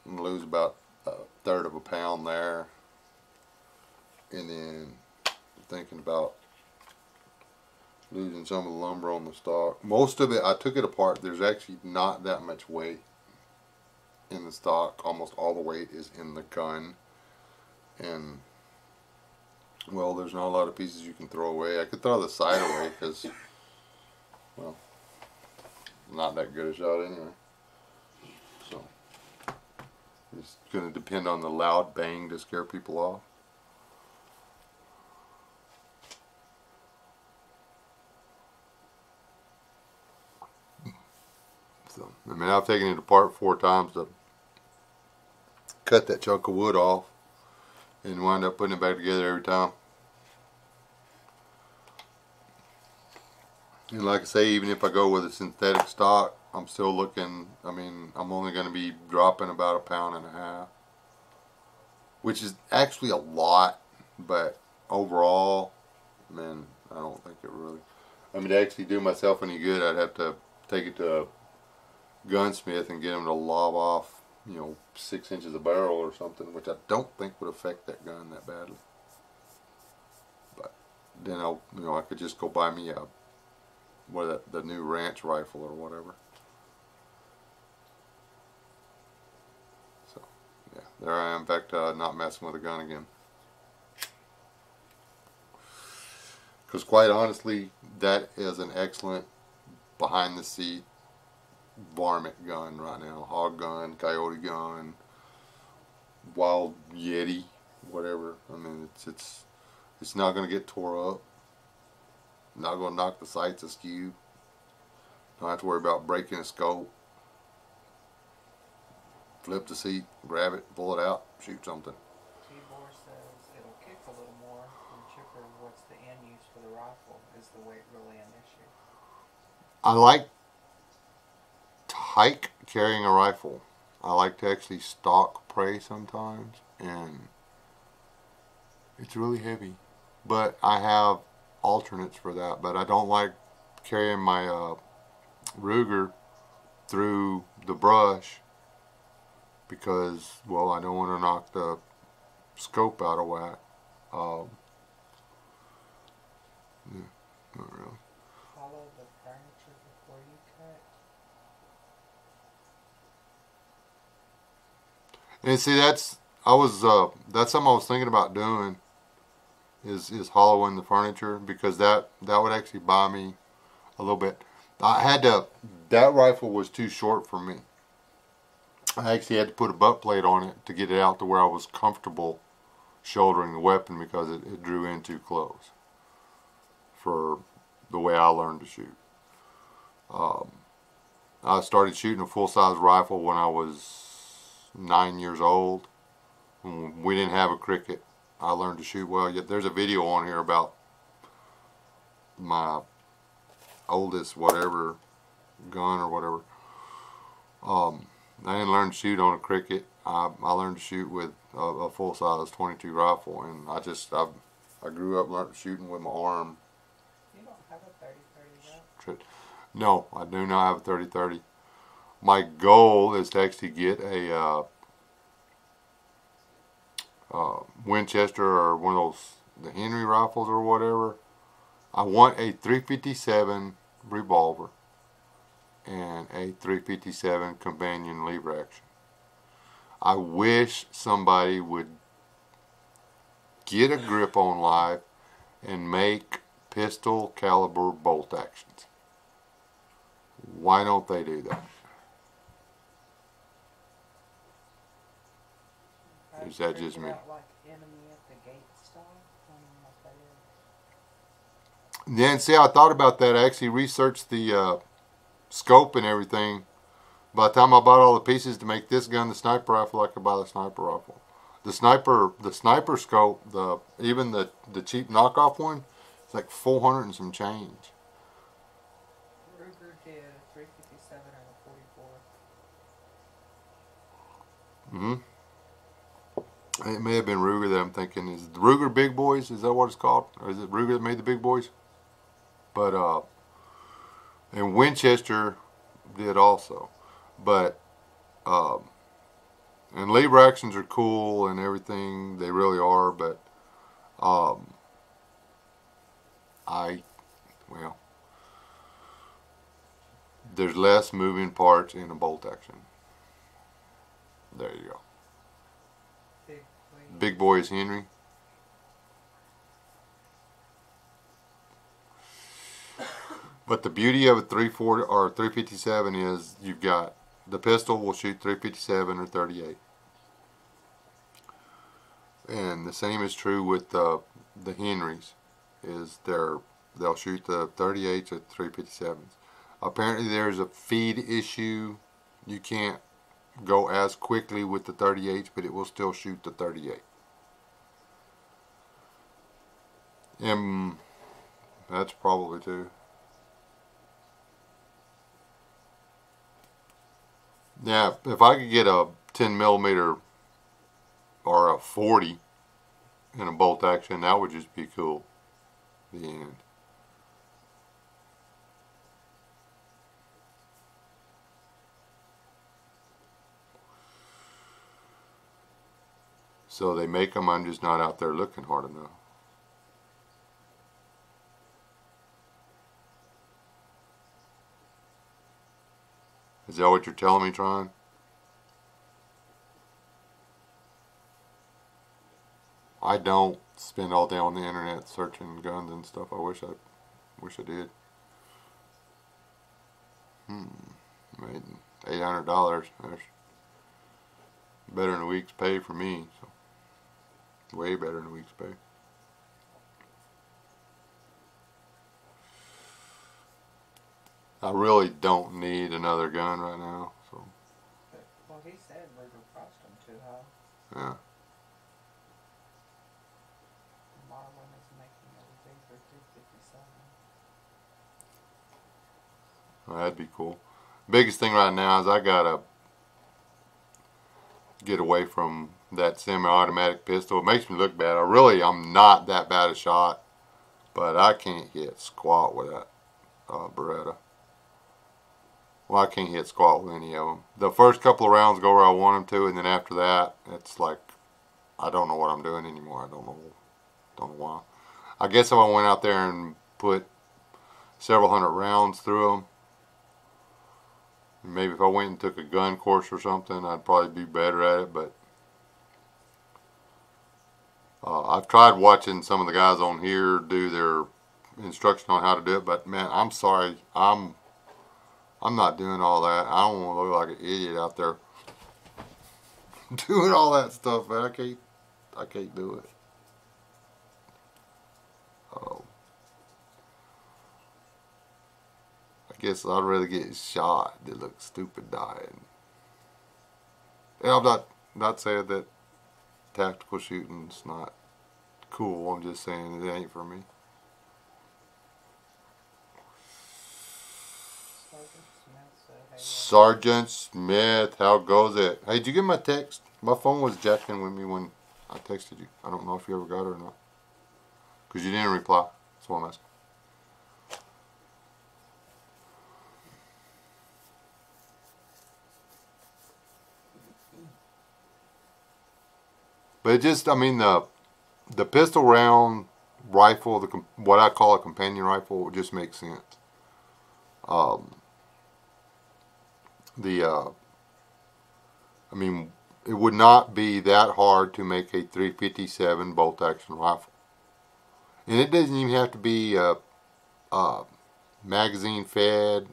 gonna lose about 1/3 of a pound there, and then thinking about losing some of the lumber on the stock. Most of it, I took it apart. There's actually not that much weight in the stock. Almost all the weight is in the gun, and well, there's not a lot of pieces you can throw away. I could throw the side away because, well, not that good a shot anyway. So it's going to depend on the loud bang to scare people off. So, I mean, I've taken it apart 4 times to cut that chunk of wood off and wind up putting it back together every time. And like I say, even if I go with a synthetic stock, I'm still looking, I mean, I'm only going to be dropping about 1.5 pounds, which is actually a lot, but overall, man, I don't think it really, I mean, to actually do myself any good, I'd have to take it to a gunsmith and get him to lob off, 6 inches of barrel or something, which I don't think would affect that gun that badly. But then I could just go buy me the new ranch rifle or whatever. So, yeah, there I am. In fact, not messing with a gun again. Because quite honestly, that is an excellent behind the seat varmint gun right now. Hog gun, coyote gun, wild yeti, whatever. I mean, it's not going to get tore up. Not going to knock the sights askew. Don't have to worry about breaking a scope. Flip the seat, grab it, pull it out, shoot something. T-Bor says it'll kick a little more. And Chipper, what's the end use for the rifle? Is the weight really an issue? I like to hike carrying a rifle. I like to actually stalk prey sometimes, and it's really heavy. But I have alternates for that. But I don't like carrying my Ruger through the brush because, well, I don't want to knock the scope out of whack. Yeah, not really. Follow the furniture before you cut. And see, that's something I was thinking about doing. Is hollowing the furniture, because that would actually buy me a little bit. That rifle was too short for me. I actually had to put a butt plate on it to get it out to where I was comfortable shouldering the weapon, because it drew in too close for the way I learned to shoot. I started shooting a full-size rifle when I was 9 years old. We didn't have a cricket. I learned to shoot well. Yet there's a video on here about my oldest whatever gun or whatever. I didn't learn to shoot on a cricket. I learned to shoot with a full-size .22 rifle, and I grew up shooting with my arm. You don't have a 30-30 yet? No, I do not have a 30-30. My goal is to actually get a Winchester or one of the Henry rifles or whatever. I want a .357 revolver and a .357 companion lever action. I wish somebody would get a grip on life and make pistol caliber bolt actions. Why don't they do that? Is that just me? Like enemy at the gate stuff? I don't know what that is. Then see, I thought about that. I actually researched the scope and everything. By the time I bought all the pieces to make this gun, the sniper rifle, I could buy the sniper rifle. The sniper scope, even the cheap knockoff one, it's like 400 and some change. Ruger did a 357 and a 44. Mm-hmm. It may have been Ruger that I'm thinking. Is it the Ruger Big Boys? Is that what it's called? Or is it Ruger that made the Big Boys? But, and Winchester did also. But, and lever actions are cool and everything. They really are. But, there's less moving parts in a bolt action. There you go. Big boy is Henry. But the beauty of a 340 or 357 is you've got the pistol will shoot 357 or 38. And the same is true with the Henrys. Is they'll shoot the 38s or 357s. Apparently there's a feed issue. You can't go as quickly with the 38s, but it will still shoot the 38. And that's probably too. Yeah, if I could get a 10 millimeter or a 40 in a bolt action, that would just be cool. The end. So they make them, I'm just not out there looking hard enough. Is that what you're telling me, Tron? I don't spend all day on the internet searching guns and stuff. I wish I did. Made $800. That's better than a week's pay for me. So way better than a week's pay. I really don't need another gun right now. So. Well, he said Burger cost him too high. Yeah. Marlin is making everything for $257. Well, that'd be cool. Biggest thing right now is I gotta get away from that semi-automatic pistol. It makes me look bad. I'm not that bad a shot, but I can't hit squat with that Beretta. Well, I can't hit squat with any of them. The first couple of rounds go where I want them to, and then after that, it's like I don't know what I'm doing anymore. I don't know why. I guess if I went out there and put several hundred rounds through them, maybe if I went and took a gun course or something, I'd probably be better at it. But I've tried watching some of the guys on here do their instruction on how to do it, but man, I'm sorry, I'm not doing all that. I don't want to look like an idiot out there doing all that stuff, man. I can't do it. I guess I'd rather get shot than look stupid dying. And I'm not saying that tactical shooting's not cool. I'm just saying it ain't for me. Sergeant Smith, how goes it? Hey, did you get my text? My phone was jacking with me when I texted you. I don't know if you ever got it or not. Because you didn't reply. That's why I'm asking. But it just, I mean, the pistol round rifle, what I call a companion rifle, just makes sense. I mean, it would not be that hard to make a 357 bolt action rifle. And it doesn't even have to be magazine fed.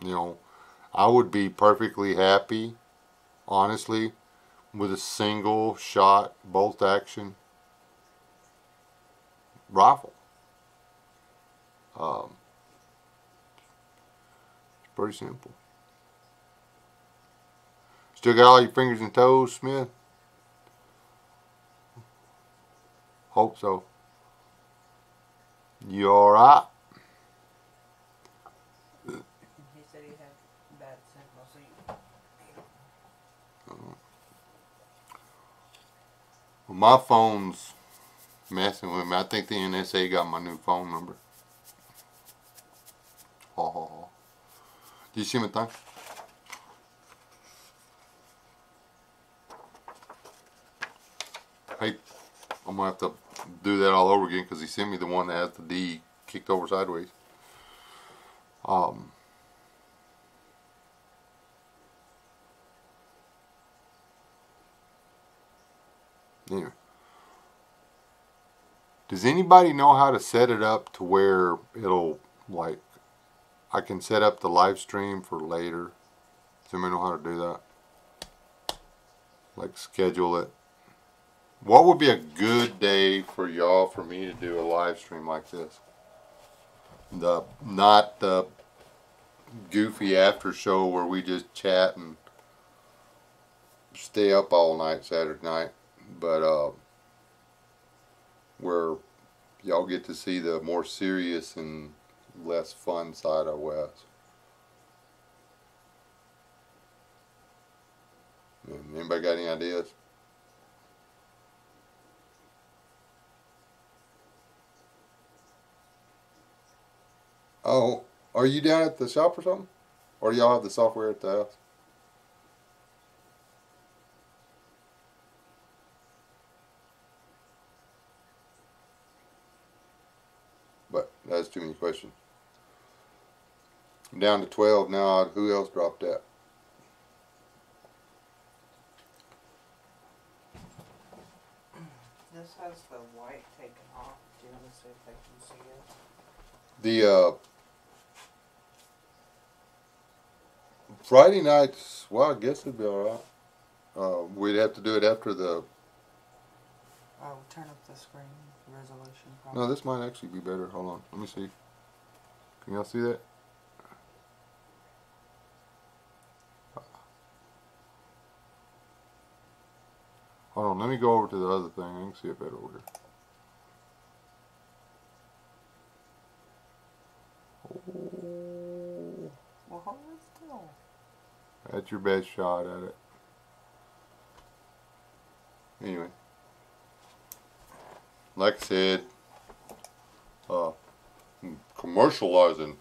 You know, I would be perfectly happy, honestly, with a single shot bolt action rifle. It's pretty simple. Still got all your fingers and toes, Smith? Hope so. You alright? He said he had bad signal, so Well, my phone's messing with me. I think the NSA got my new phone number. Ha ha ha. Do you see my thing? Hey, I'm going to have to do that all over again because he sent me the one that has the D kicked over sideways. Anyway. Does anybody know how to set it up to where it'll, like, I can set up the live stream for later? Does anybody know how to do that? Like, schedule it. What would be a good day for y'all for me to do a live stream like this? Not the goofy after show where we just chat and stay up all night Saturday night, but where y'all get to see the more serious and less fun side of Wes. Anybody got any ideas? Oh, are you down at the shop or something? Or do y'all have the software at the house? But that's too many questions. I'm down to 12 now. Who else dropped that? this This has the white taken off. Do you want to see if they can see it? The Friday nights, well, I guess it'd be alright. We'd have to do it after the... Oh, turn up the screen resolution. No, this might actually be better. Hold on. Let me see. Can y'all see that? Hold on. Let me go over to the other thing. I can see it better over here. Oh, Well, hold it still. that's your best shot at it. Anyway. Like I said, commercializing.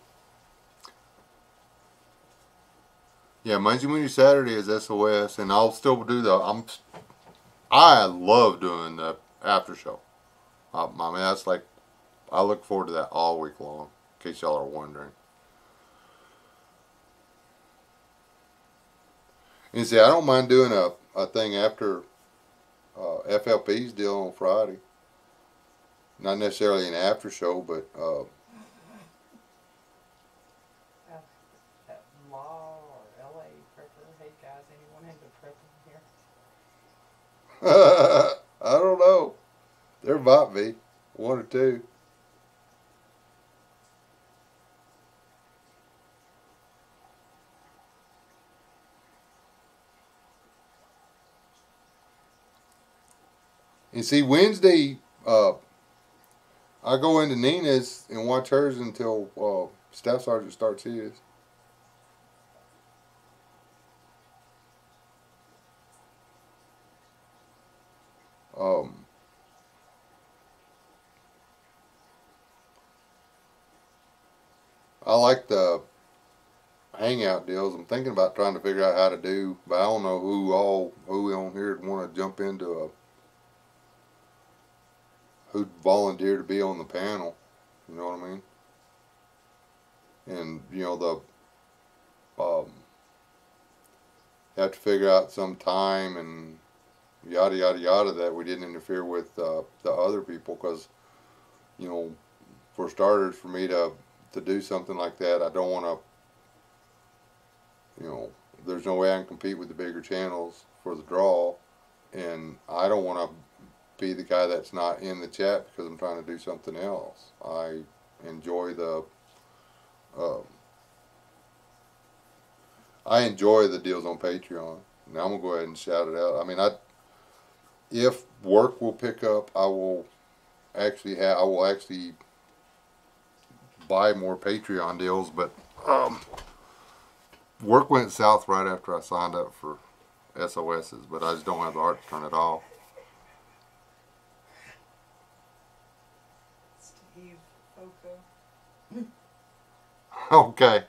Yeah, Monday, Wednesday, Saturday is SOS, and I'll still do I love doing the after show. I mean, that's like, I look forward to that all week long, in case y'all are wondering. And see, I don't mind doing a thing after FLP's deal on Friday. Not necessarily an after show, but That law or LA prepper. Hey guys, anyone into prepping here? I don't know. There might be one or two. And see, Wednesday, I go into Nina's and watch hers until Staff Sergeant starts his. I like the hangout deals. I'm thinking about trying to figure out how to do, but I don't know who on here would want to jump into who'd volunteer to be on the panel. You know what I mean? And you know have to figure out some time and yada yada yada that we didn't interfere with the other people, because you know, for starters, for me to do something like that, I don't want to, you know, there's no way I can compete with the bigger channels for the draw, and I don't want to be the guy that's not in the chat because I'm trying to do something else. I enjoy the deals on Patreon. Now I'm gonna go ahead and shout it out. I mean, if work will pick up, I will actually buy more Patreon deals, but work went south right after I signed up for SOS's, but I just don't have the heart to turn it off. Steve Foco. Okay.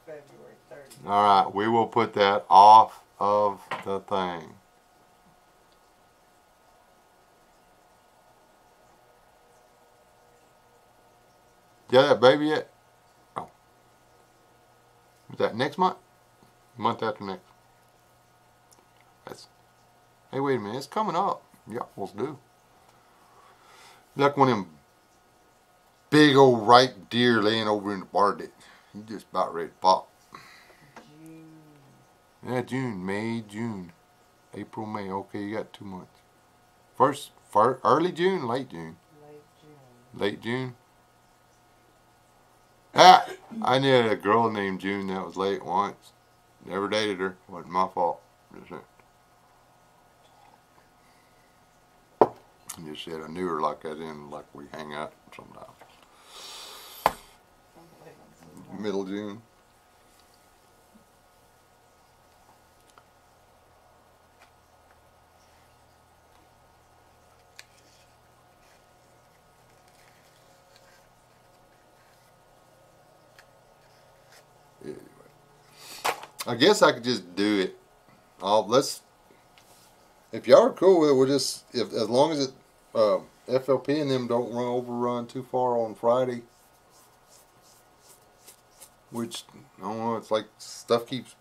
February 30th. Alright, we will put that off of the thing. You got that baby yet? Oh. Is that next month? Month after next. Hey, wait a minute. It's coming up. You almost do. Like one of them big old right deer laying over in the bar ditch. You just about ready to pop. June. Yeah, June, May, June, April, May. Okay, you got 2 months. First early June, late June. Late June. Late June. Ah, I knew a girl named June that was late once. Never dated her. Wasn't my fault. Just said I knew her like that, in like we hang out sometimes. Middle June. Anyway, I guess I could just do it. If y'all are cool with it, we'll just, as long as it, FLP and them don't overrun too far on Friday, which, I don't know, it's like stuff keeps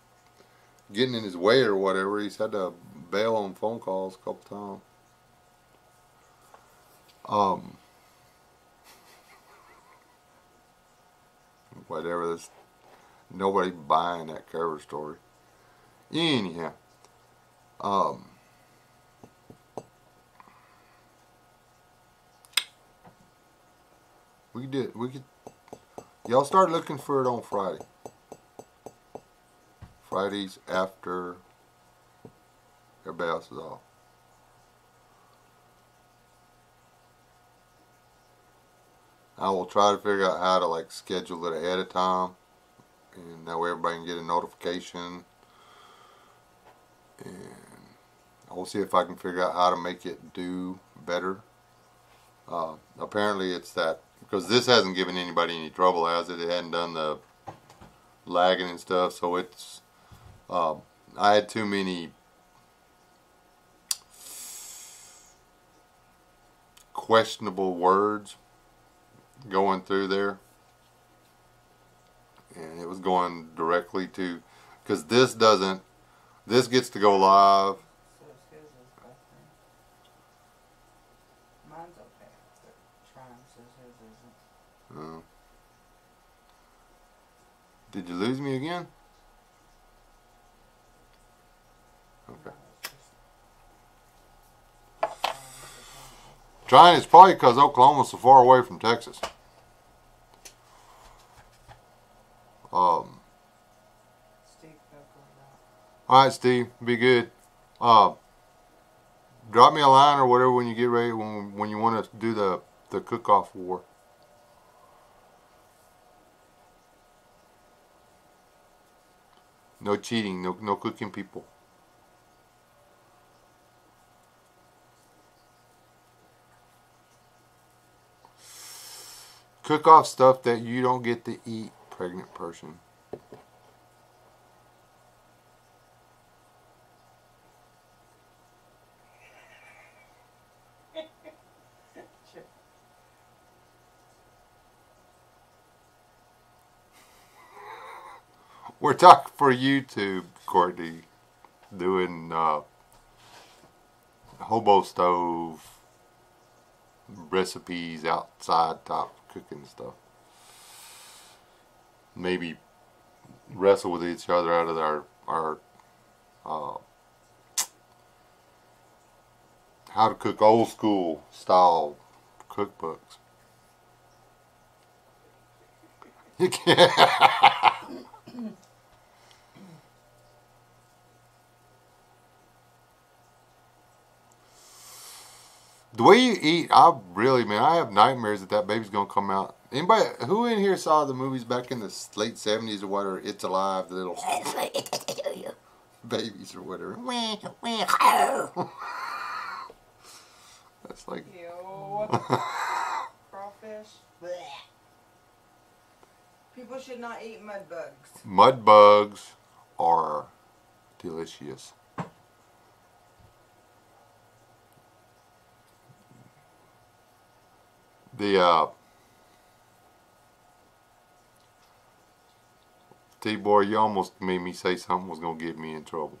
getting in his way or whatever. He's had to bail on phone calls a couple times. Whatever. This nobody buying that cover story. Anyhow, we could. Y'all start looking for it on Friday. Fridays after everybody else is off. I will try to figure out how to like schedule it ahead of time, and that way everybody can get a notification. And I will see if I can figure out how to make it do better. Apparently it's that, because this hasn't given anybody any trouble, has it? It hadn't done the lagging and stuff, so it's, I had too many questionable words going through there, and it was going directly to, because this gets to go live. So it's his is buffering. Mine's okay, but Tron says his isn't. Did you lose me again? Okay. Trying is probably because Oklahoma's so far away from Texas. Steve Coco's out. Alright, Steve, be good. Drop me a line or whatever when you get ready, when you want to do the cook-off war. No cheating, no cooking people. Cook off stuff that you don't get to eat, pregnant person. We're talking for YouTube, Courtney, doing hobo stove recipes, outside top cooking stuff. Maybe wrestle with each other out of our how to cook old school style cookbooks. You can't. The way you eat, I have nightmares that baby's gonna come out. Anybody who in here saw the movies back in the late 70s or whatever? It's Alive, the little babies or whatever. That's like. Ew. Crawfish. Blech. People should not eat mud bugs. Mud bugs are delicious. T-Boy, you almost made me say something was going to get me in trouble.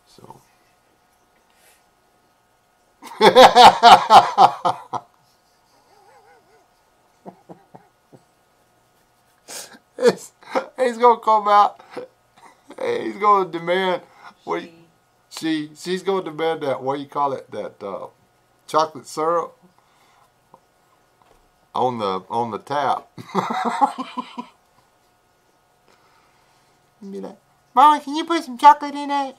So. He's going to come out. He's going to demand. She's going to demand that, what do you call it, that chocolate syrup on the tap. Be like, Mama, can you put some chocolate in that?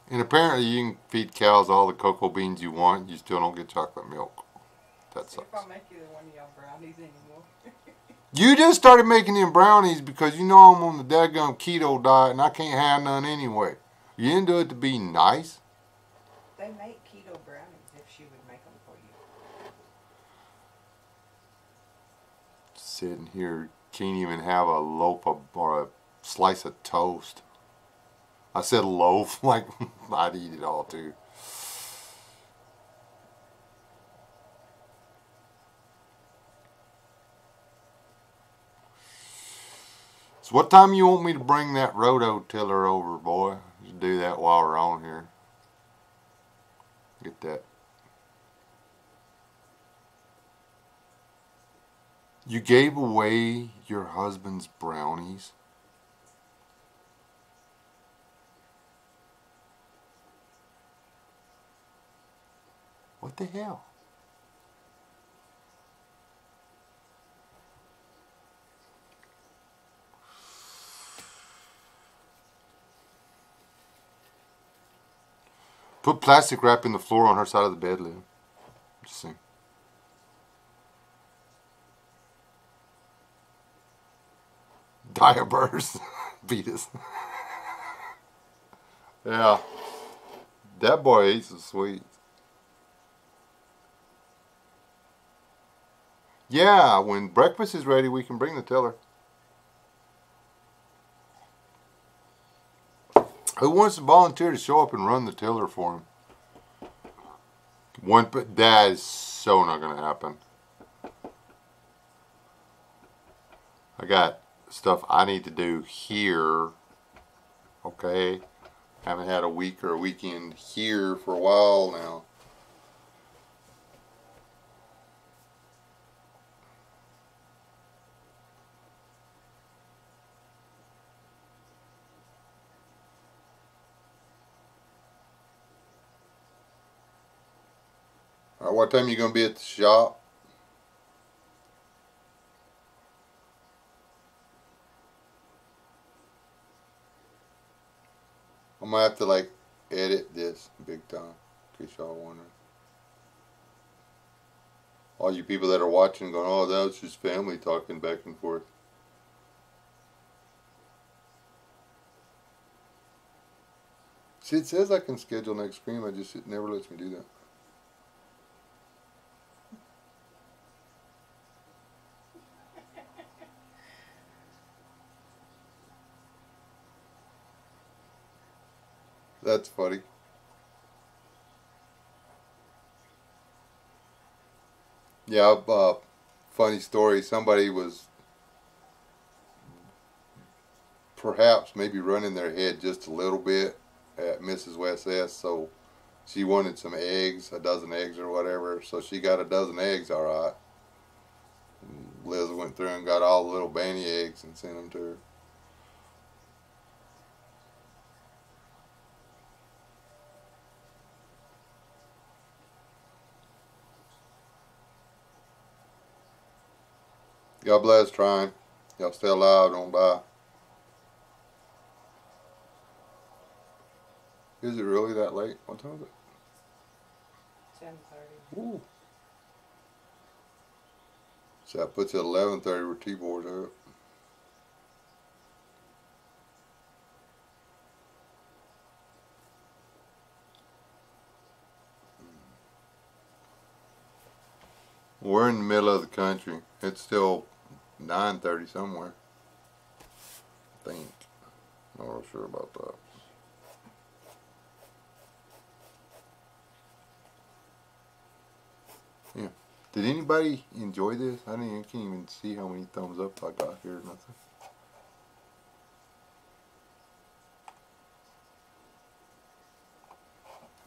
And apparently you can feed cows all the cocoa beans you want, you still don't get chocolate milk. That sucks. If I make you one of y'all brownies anymore. You just started making them brownies because you know I'm on the daggum keto diet and I can't have none anyway. You didn't do it to be nice. They make keto brownies if she would make them for you. Sitting here can't even have a loaf of, or a slice of toast. I said loaf, like I'd eat it all too. So what time you want me to bring that rototiller over, boy? Just do that while we're on here. Get that. You gave away your husband's brownies? What the hell? Put plastic wrap in the floor on her side of the bed, Lou. Just saying. Diapers. Beatus. Yeah. That boy eats some sweets. Yeah, when breakfast is ready, we can bring the tiller. Who wants to volunteer to show up and run the tiller for him? But that is so not going to happen. I got stuff I need to do here. Okay. Haven't had a week or a weekend here for a while now. All right, what time are you going to be at the shop? I'm going to have to like edit this big time, in case y'all wondering. All you people that are watching going, oh, that was just family talking back and forth. See, it says I can schedule next stream, it never lets me do that. That's funny. Yeah, funny story. Somebody was perhaps maybe running their head just a little bit at Mrs. Wes S. So she wanted some eggs, a dozen eggs or whatever. So she got a dozen eggs, all right. And Liz went through and got all the little banny eggs and sent them to her. God bless trying. Y'all stay alive, don't die. Is it really that late? What time is it? 10:30. Ooh. So that puts it at 11:30 with T-board up. We're in the middle of the country. It's still 9:30 somewhere. I think. Not real sure about that. Yeah. Did anybody enjoy this? I can't even see how many thumbs up I got here or nothing.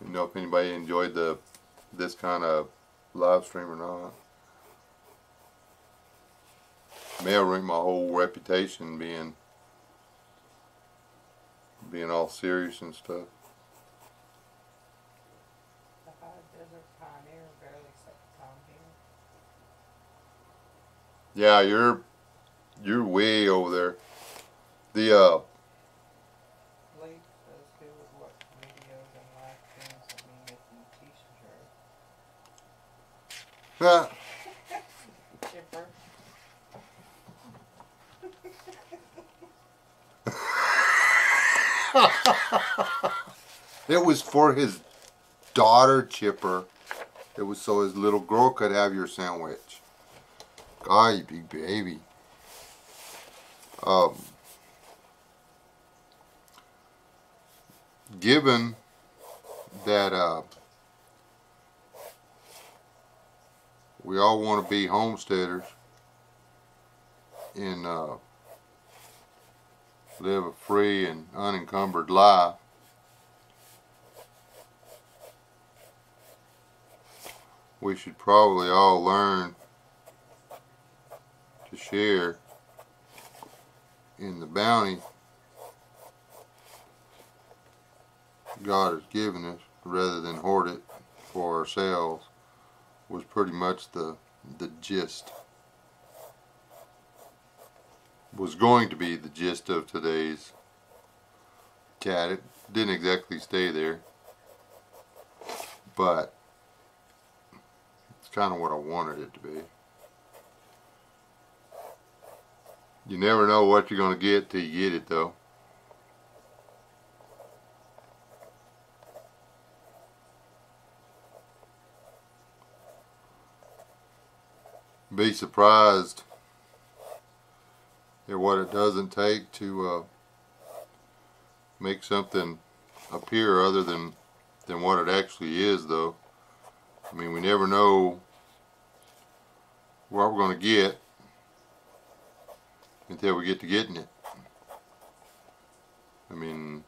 You know if anybody enjoyed this kind of live stream or not. May have ruined my whole reputation being all serious and stuff. The High Desert Pioneer barely set the time here. Yeah, you're way over there. The Late says who would watch videos and live streams of me making a t-shirt. Chipper. It was for his daughter, Chipper. It was so his little girl could have your sandwich. God, you big baby. Um, Given that we all want to be homesteaders and live a free and unencumbered life, we should probably all learn to share in the bounty God has given us rather than hoard it for ourselves, was pretty much the gist. Was going to be the gist of today's chat. It didn't exactly stay there, but it's kind of what I wanted it to be. You never know what you're going to get till you get it, though. Be surprised at what it doesn't take to make something appear other than what it actually is, though. I mean, we never know what we're going to get until we get to getting it. I mean,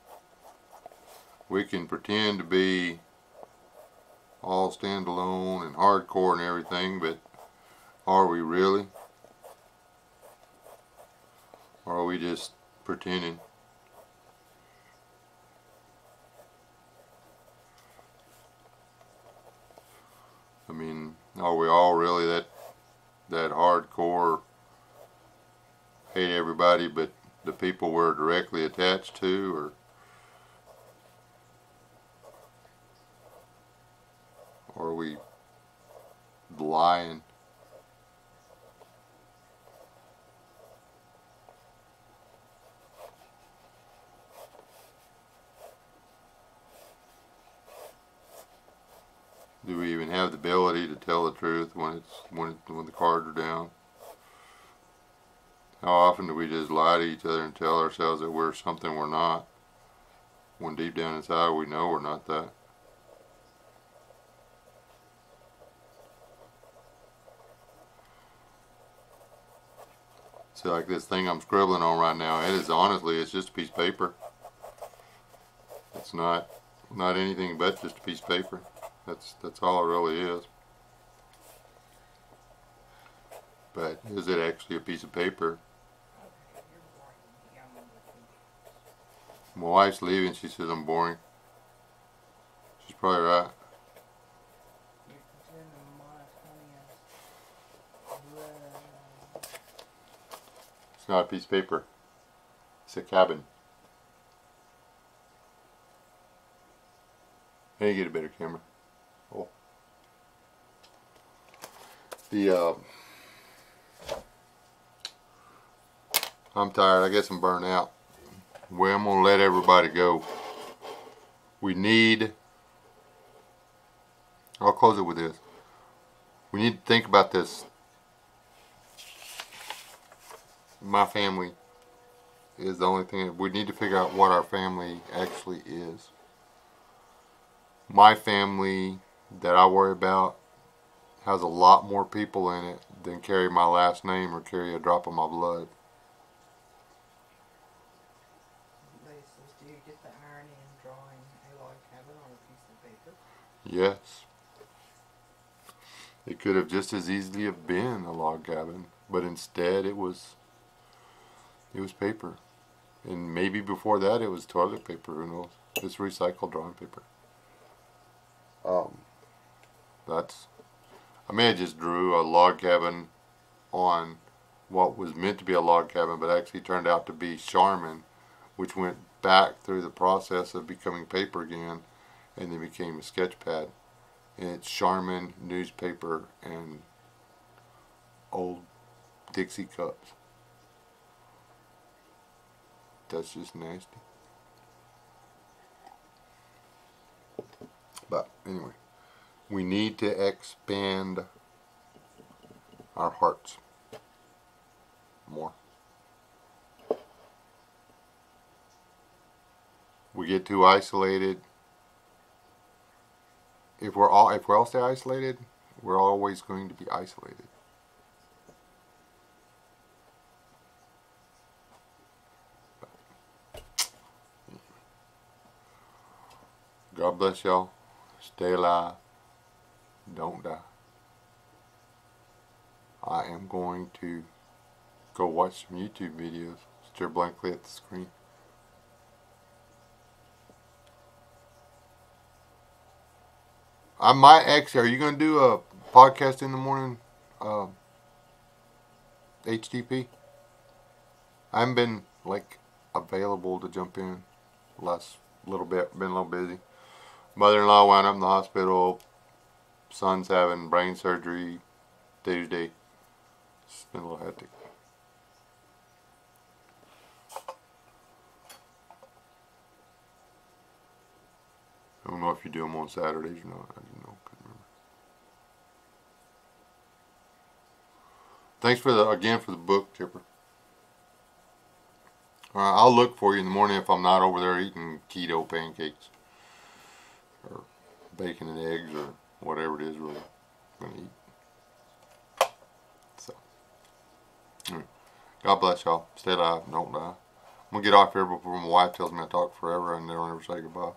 we can pretend to be all standalone and hardcore and everything, but are we really? Or are we just pretending? I mean, are we all really that hardcore, hate everybody but the people we're directly attached to, or are we lying? Do we even have the ability to tell the truth when the cards are down? How often do we just lie to each other and tell ourselves that we're something we're not, when deep down inside we know we're not that? So like this thing I'm scribbling on right now, it's just a piece of paper. It's not anything but just a piece of paper. That's all it really is. But is it actually a piece of paper? My wife's leaving. She says I'm boring. She's probably right. It's not a piece of paper. It's a cabin. Hey, get a better camera. Oh. I'm tired. I guess I'm burnt out. Well, I'm going to let everybody go. I'll close it with this. We need to think about this. My family is the only thing. We need to figure out what our family actually is. My family that I worry about has a lot more people in it than carry my last name or carry a drop of my blood. Do you get the irony in drawing a log cabin on a piece of paper? Yes. It could have just as easily have been a log cabin, but instead it was paper. And maybe before that it was toilet paper, who knows? It's recycled drawing paper. I may have just drew a log cabin on what was meant to be a log cabin, but actually turned out to be Charmin, which went back through the process of becoming paper again, and then became a sketch pad. And it's Charmin newspaper and old Dixie cups. That's just nasty. But anyway, we need to expand our hearts more. we get too isolated. If we all stay isolated, we're always going to be isolated. God bless y'all. Stay alive. Don't die. I am going to go watch some YouTube videos. Stare blankly at the screen. I might actually. Are you going to do a podcast in the morning? HTP? I haven't been available to jump in the last little bit. Been a little busy. Mother-in-law wound up in the hospital. Son's having brain surgery Tuesday. It's been a little hectic. I don't know if you do them on Saturdays or not. I don't know. Couldn't remember. Thanks for the book, Chipper. I'll look for you in the morning if I'm not over there eating keto pancakes or bacon and eggs or whatever it is we're going to eat. So, anyway, God bless y'all. Stay alive. Don't die. I'm going to get off here before my wife tells me I talk forever and never say goodbye.